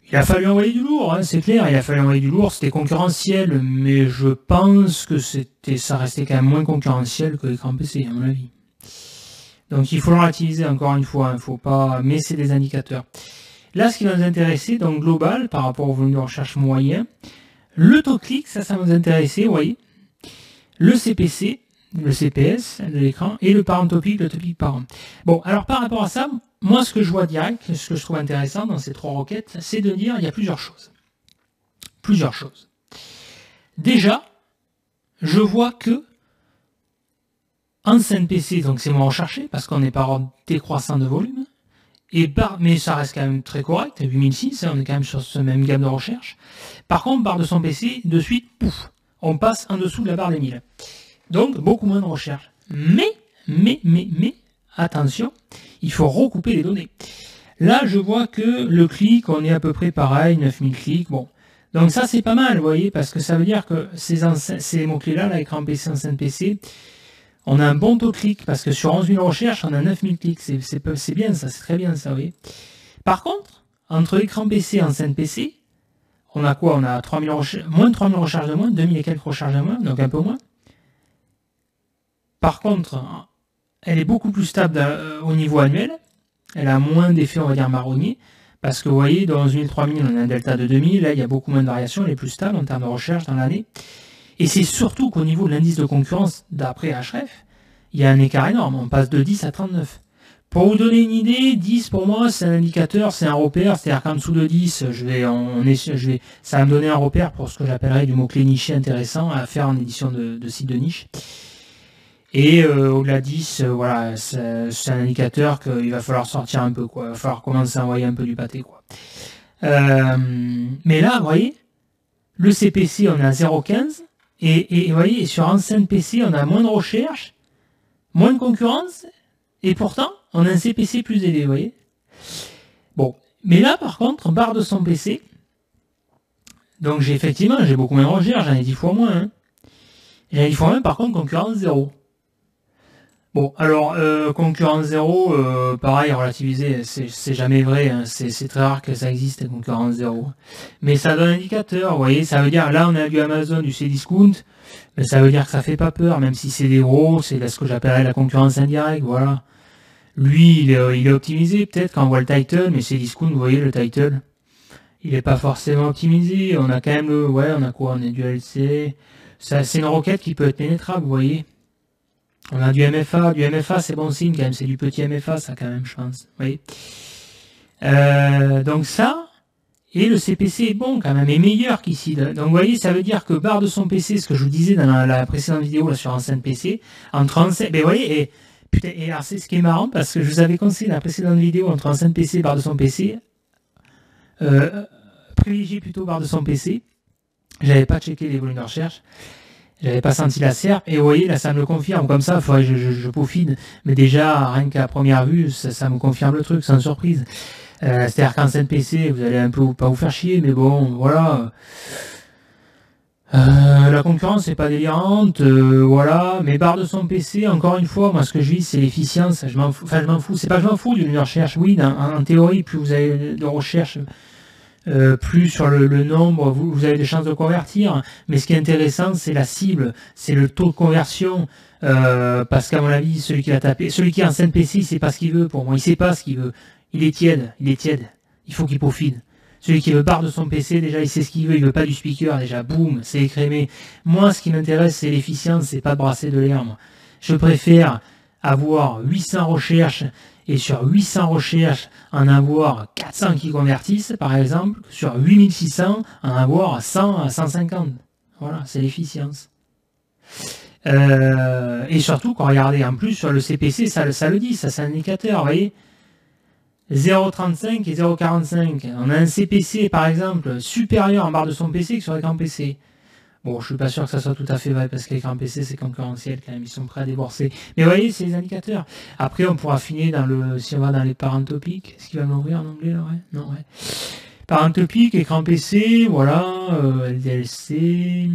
Il a fallu envoyer du lourd, hein, c'est clair, il a fallu envoyer du lourd, c'était concurrentiel, mais je pense que ça restait quand même moins concurrentiel que l'écran PC, à mon avis. Donc il faut le relativiser encore une fois, hein, faut pas, mais c'est des indicateurs. Là, ce qui va nous intéresser, donc global, par rapport au volume de recherche moyen, Le taux-clic, ça nous intéressait, vous voyez. Le CPC, le CPS de l'écran, et le parent topic, le topic parent. Bon, alors par rapport à ça, moi ce que je vois direct, ce que je trouve intéressant dans ces 3 requêtes, c'est de dire il y a plusieurs choses. Plusieurs choses. Déjà, je vois que en CNPC, donc c'est moins recherché, parce qu'on est par ordre décroissant de volume, mais ça reste quand même très correct, 8006, on est quand même sur ce même gamme de recherche. Par contre, barre de son PC, de suite, pouf, on passe en dessous de la barre des 1000. Donc, beaucoup moins de recherche. Mais, attention, il faut recouper les données. Là, je vois que le clic, on est à peu près pareil, 9000 clics, bon. Donc ça, c'est pas mal, vous voyez, parce que ça veut dire que ces mots-clés-là, l'écran PC, enceinte PC, on a un bon taux de clic, parce que sur 11 000 recherches, on a 9000 clics. C'est bien ça, c'est très bien ça, vous voyez. Par contre, entre écran PC et enceinte PC, on a quoi? On a 3000 moins de 3000 recherches de moins, 2000 et quelques recherches de moins, donc un peu moins. Par contre, elle est beaucoup plus stable au niveau annuel. Elle a moins d'effets, on va dire, marronniers. Parce que vous voyez, dans 11 000, 3000, on a un delta de 2000. Là, il y a beaucoup moins de variations. Elle est plus stable en termes de recherche dans l'année. Et c'est surtout qu'au niveau de l'indice de concurrence d'après Href, il y a un écart énorme. On passe de 10 à 39. Pour vous donner une idée, 10 pour moi, c'est un indicateur, c'est un repère. C'est-à-dire qu'en dessous de 10, ça va me donner un repère pour ce que j'appellerais du mot-clé niché intéressant à faire en édition de site de niche. Et au-delà de 10, voilà, c'est un indicateur qu'il va falloir sortir un peu, quoi. Il va falloir commencer à envoyer un peu du pâté, quoi. Mais là, vous voyez, le CPC, on a 0,15. Et vous voyez, sur enceinte PC, on a moins de recherche, moins de concurrence, et pourtant, on a un CPC plus élevé, vous voyez. Bon, mais là, par contre, barre de son PC, donc j'ai beaucoup moins de recherche, j'en ai 10 fois moins. Hein. J'en ai 10 fois moins, par contre, concurrence 0. Bon, alors, concurrence 0, pareil, relativisé, c'est jamais vrai, hein, c'est très rare que ça existe, concurrence 0. Mais ça donne un indicateur, vous voyez, ça veut dire, là on a du Amazon, du Cdiscount, mais ça veut dire que ça fait pas peur, même si c'est des gros, c'est ce que j'appellerais la concurrence indirecte, voilà. Lui, il est optimisé, peut-être, quand on voit le title, mais Cdiscount, vous voyez, le title, il est pas forcément optimisé, on a quand même on a quoi, on a du LC, c'est une requête qui peut être pénétrable, vous voyez. On a du MFA c'est bon signe quand même, c'est du petit MFA ça quand même je pense. Oui. Donc ça, et le CPC est bon quand même, est meilleur qu'ici. Donc vous voyez, ça veut dire que barre de son PC, ce que je vous disais dans la précédente vidéo là, sur enceinte PC, entre enceinte, ben vous voyez, et putain, et alors c'est ce qui est marrant parce que je vous avais conseillé dans la précédente vidéo entre enceinte PC et barre de son PC, privilégiez plutôt barre de son PC. J'avais pas checké les volumes de recherche. J'avais pas senti la serpe, et vous voyez, là, ça me le confirme, comme ça, faudrait que je peaufine, mais déjà, rien qu'à première vue, ça me confirme le truc, sans surprise. C'est-à-dire qu'en CNPC, vous allez un peu pas vous faire chier, mais bon, voilà. La concurrence n'est pas délirante, voilà, mais barre de son PC, encore une fois, moi, ce que je vis, c'est l'efficience, je m'en fous, c'est pas que je m'en fous d'une recherche, oui, en théorie, plus vous avez de recherche, plus sur le nombre, vous avez des chances de convertir, mais ce qui est intéressant, c'est la cible, c'est le taux de conversion, parce qu'à mon avis, celui qui est en CNPC, il sait pas ce qu'il veut, pour moi, il sait pas ce qu'il veut, il est tiède, il faut qu'il peaufine. Celui qui veut barre de son PC, déjà, il sait ce qu'il veut pas du speaker, déjà, boum, c'est écrémé. Moi, ce qui m'intéresse, c'est l'efficience, c'est pas de brasser de l'air, moi. Je préfère avoir 800 recherches, et sur 800 recherches, en avoir 400 qui convertissent, par exemple, sur 8600, en avoir 100 à 150. Voilà, c'est l'efficience. Et surtout, quand regardez en plus sur le CPC, ça le dit, ça c'est un indicateur, vous voyez 0,35 et 0,45. On a un CPC, par exemple, supérieur en barre de son PC que sur l'écran PC. Bon, je suis pas sûr que ça soit tout à fait vrai, parce que l'écran PC, c'est concurrentiel quand même, ils sont prêts à débourser. Mais vous voyez, c'est les indicateurs. Après, on pourra affiner si on va dans les parents topiques. Est-ce qu'il va m'ouvrir en anglais, là, ouais? Non, ouais. Parents topiques, écran PC, voilà, LDLC.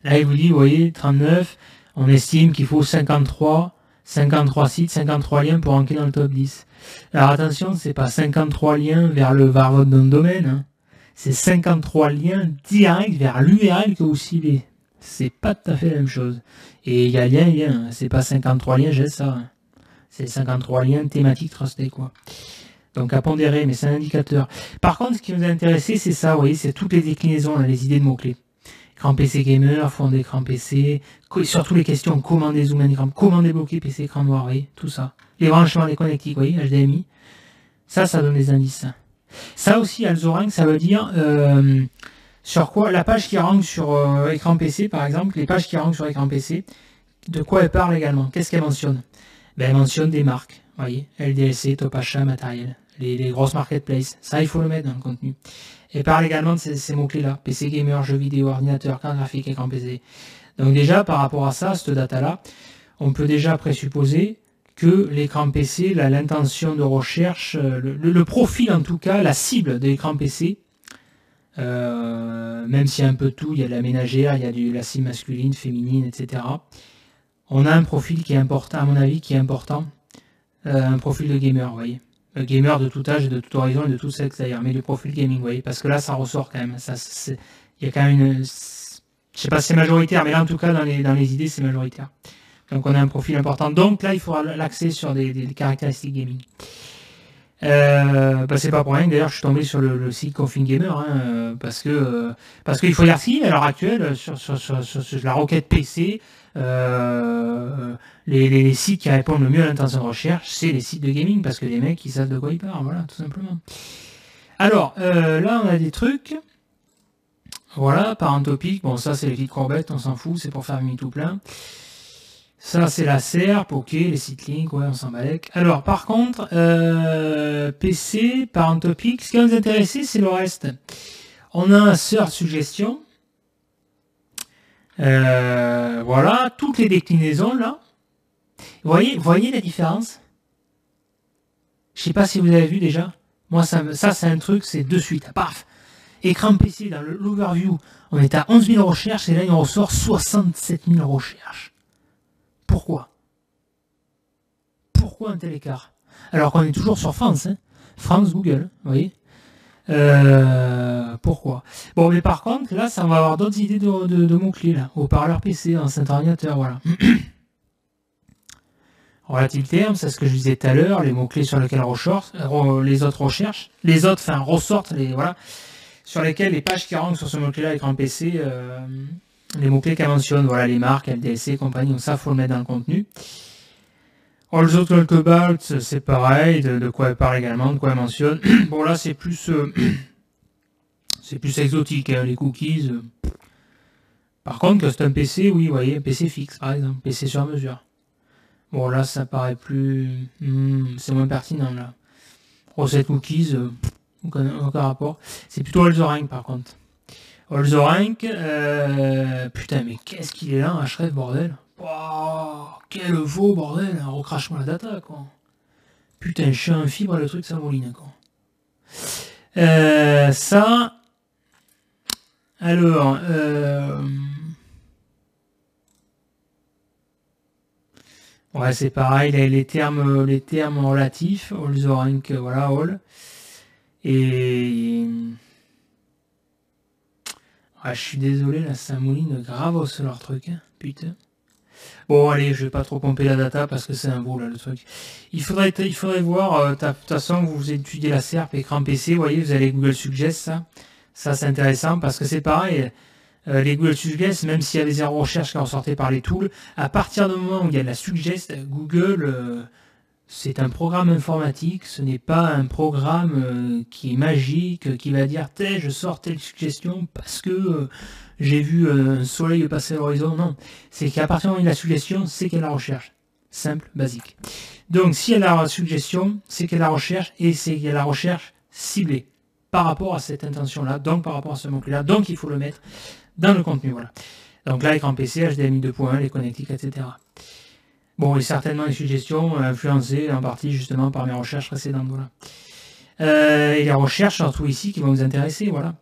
Là, il vous dit, vous voyez, 39, on estime qu'il faut 53 sites, 53 liens pour entrer dans le top 10. Alors attention, c'est pas 53 liens vers votre domaine, hein. C'est 53 liens directs vers l'URL que vous ciblez. C'est pas tout à fait la même chose. Et il y a lien, c'est pas 53 liens, j'ai ça. Hein. C'est 53 liens thématiques trustés, quoi. Donc à pondérer, mais c'est un indicateur. Par contre, ce qui nous a intéressé, c'est ça, vous voyez, c'est toutes les déclinaisons, là, les idées de mots-clés. Écran PC gamer, fond d'écran PC, surtout les questions, comment dézoomer un écran, comment débloquer PC écran noir, vous voyez, tout ça. Les branchements, les connectiques, vous voyez, HDMI. Ça donne des indices. Ça aussi, Alzorank, ça veut dire sur quoi la page qui rank sur écran PC, par exemple, les pages qui rankent sur écran PC, de quoi elle parle également. Qu'est-ce qu'elle mentionne? Ben, elle mentionne des marques, vous voyez, LDLC, top achat, matériel, les grosses marketplaces. Ça, il faut le mettre dans le contenu. Elle parle également de ces mots-clés-là. PC gamer, jeux vidéo, ordinateur, carte graphique, écran PC. Donc déjà, par rapport à ça, cette data-là, on peut déjà présupposer que l'écran PC, l'intention de recherche, le profil en tout cas, la cible de l'écran PC, même s'il y a un peu de tout, il y a de la ménagère, il y a de la cible masculine, féminine, etc. On a un profil qui est important, à mon avis, qui est important, un profil de gamer, vous voyez. Gamer de tout âge et de tout horizon et de tout sexe d'ailleurs, mais du profil gaming, vous voyez, parce que là, ça ressort quand même. Il y a quand même une... Je sais pas si c'est majoritaire, mais là, en tout cas, dans les idées, c'est majoritaire. Donc, on a un profil important. Donc, là, il faudra l'axer sur des caractéristiques gaming. C'est pas pour rien, d'ailleurs, je suis tombé sur le site Config Gamer, hein, parce qu'il faut dire si, à l'heure actuelle, sur la requête PC, les sites qui répondent le mieux à l'intention de recherche, c'est les sites de gaming, parce que les mecs, ils savent de quoi ils parlent, voilà, tout simplement. Alors, là, on a des trucs. Voilà, parent topic, bon, ça, c'est les petites courbettes, on s'en fout, c'est pour faire mini tout plein. Ça, c'est la SERP, ok, les sites link, ouais, on s'en balèque. Alors, par contre, PC, parent topic, ce qui va nous intéresser, c'est le reste. On a un search suggestion. Voilà, toutes les déclinaisons, là. Vous voyez la différence? Je sais pas si vous avez vu déjà. Moi, ça c'est un truc, c'est de suite. Paf! Écran PC, dans l'overview, on est à 11 000 recherches, et là, il en ressort 67 000 recherches. Pourquoi? Pourquoi un tel écart? Alors qu'on est toujours sur France, hein. France, Google, vous voyez. Pourquoi? Bon, mais par contre, là, ça va avoir d'autres idées de mots-clés, là. Haut-parleur PC, enceinte ordinateur, voilà. Relative terme, c'est ce que je disais tout à l'heure, les mots-clés sur lesquels les autres recherches, ressortent, voilà, sur lesquels les pages qui rentrent sur ce mot-clé-là, écran PC, les mots-clés qu'elle mentionne, voilà, les marques, LDLC, compagnie, donc ça, faut le mettre dans le contenu. All the talk about, c'est pareil, de quoi elle parle également, de quoi elle mentionne. Bon, là, c'est plus exotique, hein, les cookies. Par contre, custom PC, oui, vous voyez, PC fixe, par exemple, PC sur mesure. Bon, là, ça paraît plus... c'est moins pertinent, là. Recette cookies, aucun rapport. C'est plutôt Alzorank, par contre. Alzorank, putain, mais qu'est-ce qu'il est là, un href, bordel. Oh, quel veau, bordel, recrache-moi la data, quoi. Putain, je suis un fibre, le truc, ça mouline, quoi. Ça... Alors... Ouais, c'est pareil, les termes relatifs, Alzorank, voilà, all. Et... Ah, je suis désolé, là, ça mouline grave sur leur truc, hein, putain. Bon, allez, je vais pas trop pomper la data parce que c'est un beau, là, le truc. Il faudrait voir, de toute façon, vous étudiez la SERP, écran PC, vous voyez, vous avez Google Suggest, ça. Ça, c'est intéressant parce que c'est pareil. Les Google Suggest, même s'il y avait zéro recherche qui ressortait par les tools, à partir du moment où il y a de la Suggest, Google, c'est un programme informatique, ce n'est pas un programme qui est magique, qui va dire « je sors telle suggestion parce que j'ai vu un soleil passer à l'horizon ». Non, c'est qu'à partir du moment où il y a la suggestion, c'est qu'il y a la recherche. Simple, basique. Donc, s'il y a la suggestion, c'est qu'il y a la recherche, et c'est qu'il y a la recherche ciblée par rapport à cette intention-là, donc par rapport à ce mot-là, donc il faut le mettre dans le contenu, voilà. Donc là, écran PC, HDMI 2.1, les connectiques, etc. Bon, et certainement les suggestions influencées en partie justement par mes recherches précédentes, voilà. Et les recherches, surtout ici, qui vont vous intéresser, voilà.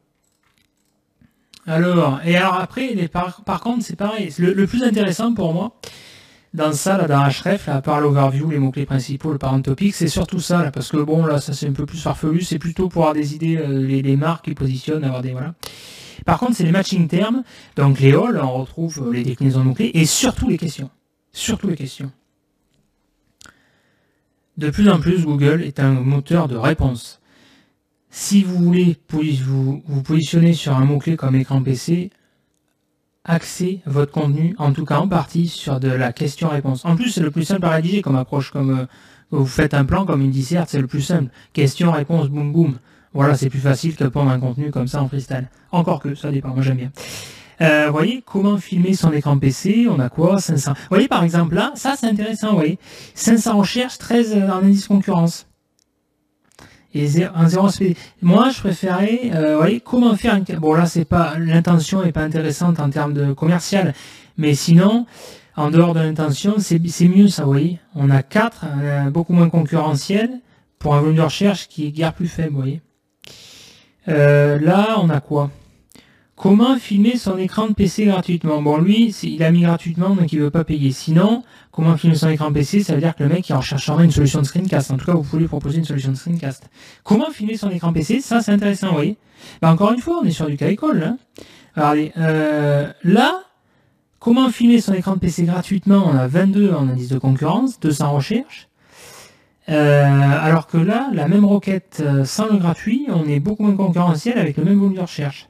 Alors après, par contre, c'est pareil. Le plus intéressant pour moi, dans ça, là, dans href, là, à part l'overview, les mots-clés principaux, le parent topic, c'est surtout ça, là, parce que bon, là, ça c'est un peu plus farfelu, c'est plutôt pour avoir des idées, les marques qui positionnent, avoir des, voilà. Par contre, c'est les matching termes, donc les all, on retrouve les déclinaisons de mots-clés, et surtout les questions. Surtout les questions. De plus en plus, Google est un moteur de réponse. Si vous voulez vous positionner sur un mot-clé comme écran PC, axez votre contenu, en tout cas en partie, sur de la question-réponse. En plus, c'est le plus simple à rédiger comme approche, comme vous faites un plan comme une disserte, c'est le plus simple. Question-réponse, boum boum. Voilà, c'est plus facile que de pondre un contenu comme ça en freestyle. Encore que, ça dépend, moi j'aime bien. Vous voyez, comment filmer son écran PC, on a quoi 500. Vous voyez, par exemple, là, ça c'est intéressant, vous voyez. 500 recherches, 13 en indice concurrence. Et un 0 SPD. Moi, je préférais, vous voyez, comment faire une... Bon, là, c'est pas, l'intention est pas intéressante en termes de commercial. Mais sinon, en dehors de l'intention, c'est mieux, ça, vous voyez. On a 4, beaucoup moins concurrentiel, pour un volume de recherche qui est guère plus faible, vous voyez. Là, on a quoi? Comment filmer son écran de PC gratuitement? Bon, lui, il a mis gratuitement, donc il veut pas payer. Sinon, comment filmer son écran de PC? Ça veut dire que le mec, il recherchera une solution de screencast. En tout cas, vous pouvez lui proposer une solution de screencast. Comment filmer son écran PC? Ça, c'est intéressant, vous voyez. Ben, encore une fois, on est sur du cas école, là. Regardez, là, comment filmer son écran de PC gratuitement? On a 22 en indice de concurrence, 200 recherches. Alors que là, la même requête sans le gratuit, on est beaucoup moins concurrentiel avec le même volume de recherche.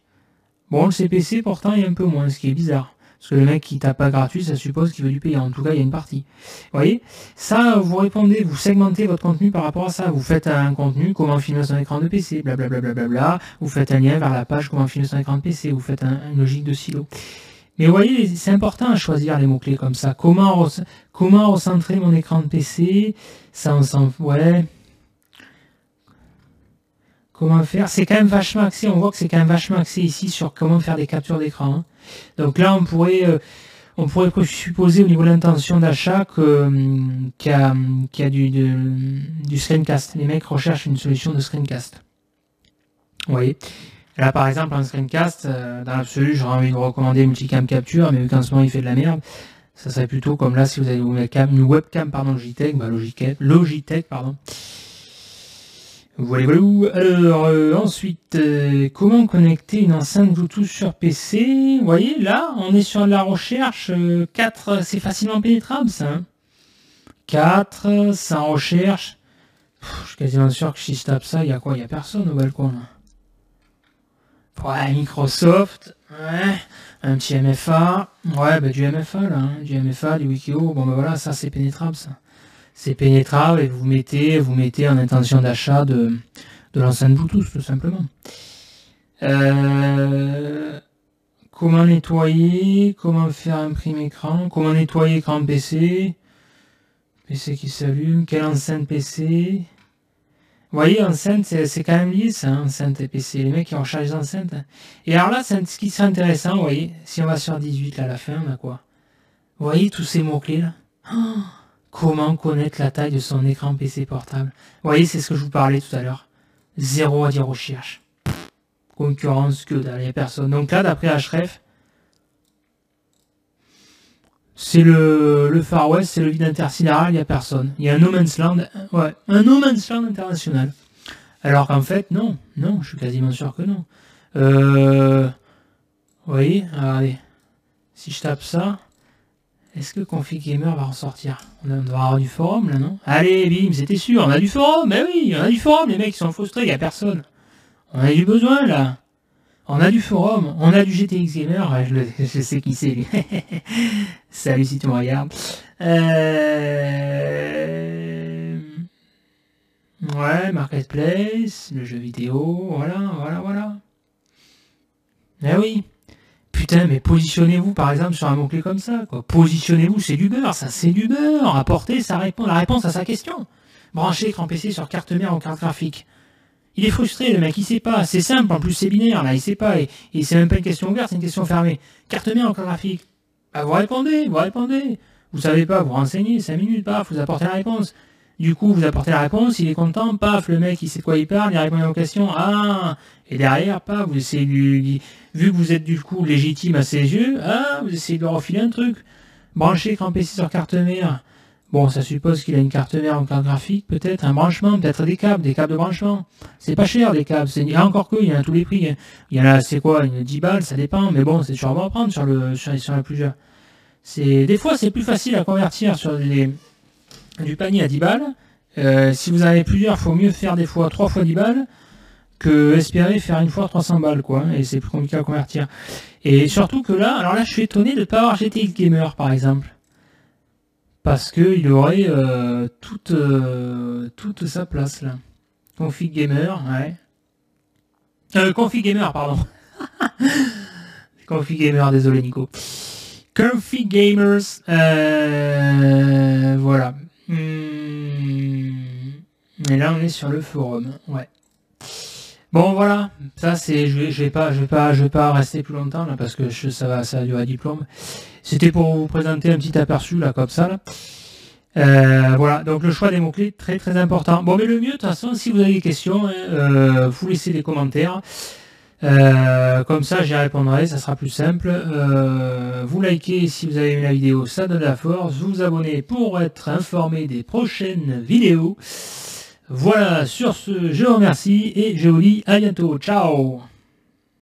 Bon, le CPC, pourtant, il y a un peu moins, ce qui est bizarre. Parce que le mec qui tape pas gratuit, ça suppose qu'il veut du payant. En tout cas, il y a une partie. Vous voyez, ça, vous répondez, vous segmentez votre contenu par rapport à ça. Vous faites un contenu, comment filmer son écran de PC, blablabla. Vous faites un lien vers la page, comment filmer son écran de PC. Vous faites une logique de silo. Mais vous voyez, c'est important à choisir les mots-clés comme ça. Comment recentrer mon écran de PC? Ça, on s'en... Ouais... Comment faire? C'est quand même vachement axé, on voit que c'est quand même vachement axé ici sur comment faire des captures d'écran. Hein. Donc là, on pourrait présupposer au niveau de l'intention d'achat qu'il y a du screencast. Les mecs recherchent une solution de screencast. Vous voyez? Là, par exemple, un screencast, dans l'absolu, j'aurais envie de recommander Multicam Capture, mais vu qu'en ce moment, il fait de la merde, ça serait plutôt comme là, si vous avez une webcam, Logitech, Logitech, pardon. Voilà. Alors, ensuite, comment connecter une enceinte Bluetooth sur PC? Vous voyez, là, on est sur la recherche. 4, c'est facilement pénétrable, ça. Hein. 4, sans recherche. Je suis quasiment sûr que si je tape ça, il y a quoi? Il y a personne au balcon, là. Ouais, Microsoft. Ouais, un petit MFA. Ouais, bah, du MFA, là. Hein, du MFA, du Wikio. Bon, bah voilà, ça, c'est pénétrable, ça. C'est pénétrable et vous mettez en intention d'achat de l'enceinte Bluetooth, tout simplement. Comment nettoyer? Comment faire un prime écran? Comment nettoyer écran PC? PC qui s'allume. Quelle enceinte PC? Vous voyez, enceinte, c'est quand même lié, ça, hein, enceinte et PC. Les mecs, ils rechargent les enceintes. Et alors là, ce qui serait intéressant, vous voyez, si on va sur 18, là, à la fin, on a quoi? Vous voyez tous ces mots-clés, là? Oh, comment connaître la taille de son écran PC portable? Vous voyez, c'est ce que je vous parlais tout à l'heure. 0 à 10 recherches. Concurrence que dalle, il n'y a personne. Donc là, d'après Href, c'est le Far West, c'est le vide intersidéral, il n'y a personne. Il y a un No Man's Land, ouais, un No Man's Land international. Alors qu'en fait, non, je suis quasiment sûr que non. Vous voyez, regardez, si je tape ça, est-ce que Config Gamer va ressortir? On doit avoir du forum là, non? Allez, bim, c'était sûr, on a du forum, mais oui, on a du forum, les mecs ils sont frustrés, il n'y a personne. On a du besoin là. On a du forum, on a du GTX Gamer, je sais qui c'est lui. Salut si tu me regardes. Ouais, Marketplace, le jeu vidéo, voilà. Eh oui. Putain, mais positionnez-vous par exemple sur un mot-clé comme ça, quoi. Positionnez-vous, c'est du beurre, ça c'est du beurre. Apportez la réponse à sa question. Branchez écran PC sur carte mère ou carte graphique. Il est frustré, le mec, il sait pas. C'est simple, en plus c'est binaire, là, il sait pas. Et c'est même pas une question ouverte, c'est une question fermée. Carte mère ou carte graphique? Bah, vous répondez. Vous savez pas, vous renseignez, 5 minutes, paf, vous apportez la réponse. Du coup, vous apportez la réponse, il est content, paf, le mec, il sait de quoi il parle, il répond à vos questions, ah, et derrière, paf, vous essayez de lui, vu que vous êtes du coup légitime à ses yeux, ah, vous essayez de lui refiler un truc. Brancher écran PC sur carte mère. Bon, ça suppose qu'il a une carte mère ou carte graphique, peut-être, un branchement, peut-être des câbles de branchement. C'est pas cher, des câbles, encore que, il y en a à tous les prix. Hein. Il y en a, c'est quoi, 10 balles, ça dépend, mais bon, c'est sûrement à prendre sur la plusieurs. Des fois, c'est plus facile à convertir sur du panier à 10 balles, Si vous en avez plusieurs, il faut mieux faire des fois 3 fois 10 balles que espérer faire une fois 300 balles, quoi. Hein, et c'est plus compliqué à convertir. Et surtout que là, alors là, je suis étonné de ne pas avoir GTX Gamer, par exemple. Parce qu'il aurait toute sa place, là. Config Gamer, ouais. Config Gamer, pardon. Config Gamer, désolé Nico. Config Gamers, voilà. Et là, on est sur le forum, ouais. Bon, voilà, ça c'est, je vais pas rester plus longtemps là parce que ça va durer diplôme. C'était pour vous présenter un petit aperçu là comme ça là. Voilà, donc le choix des mots-clés, très très important. Bon, mais le mieux, de toute façon, si vous avez des questions, vous laissez des commentaires. Comme ça, j'y répondrai, ça sera plus simple. Vous likez si vous avez aimé la vidéo, ça donne la force. Vous abonnez pour être informé des prochaines vidéos. Voilà, sur ce, je vous remercie et je vous dis à bientôt. Ciao!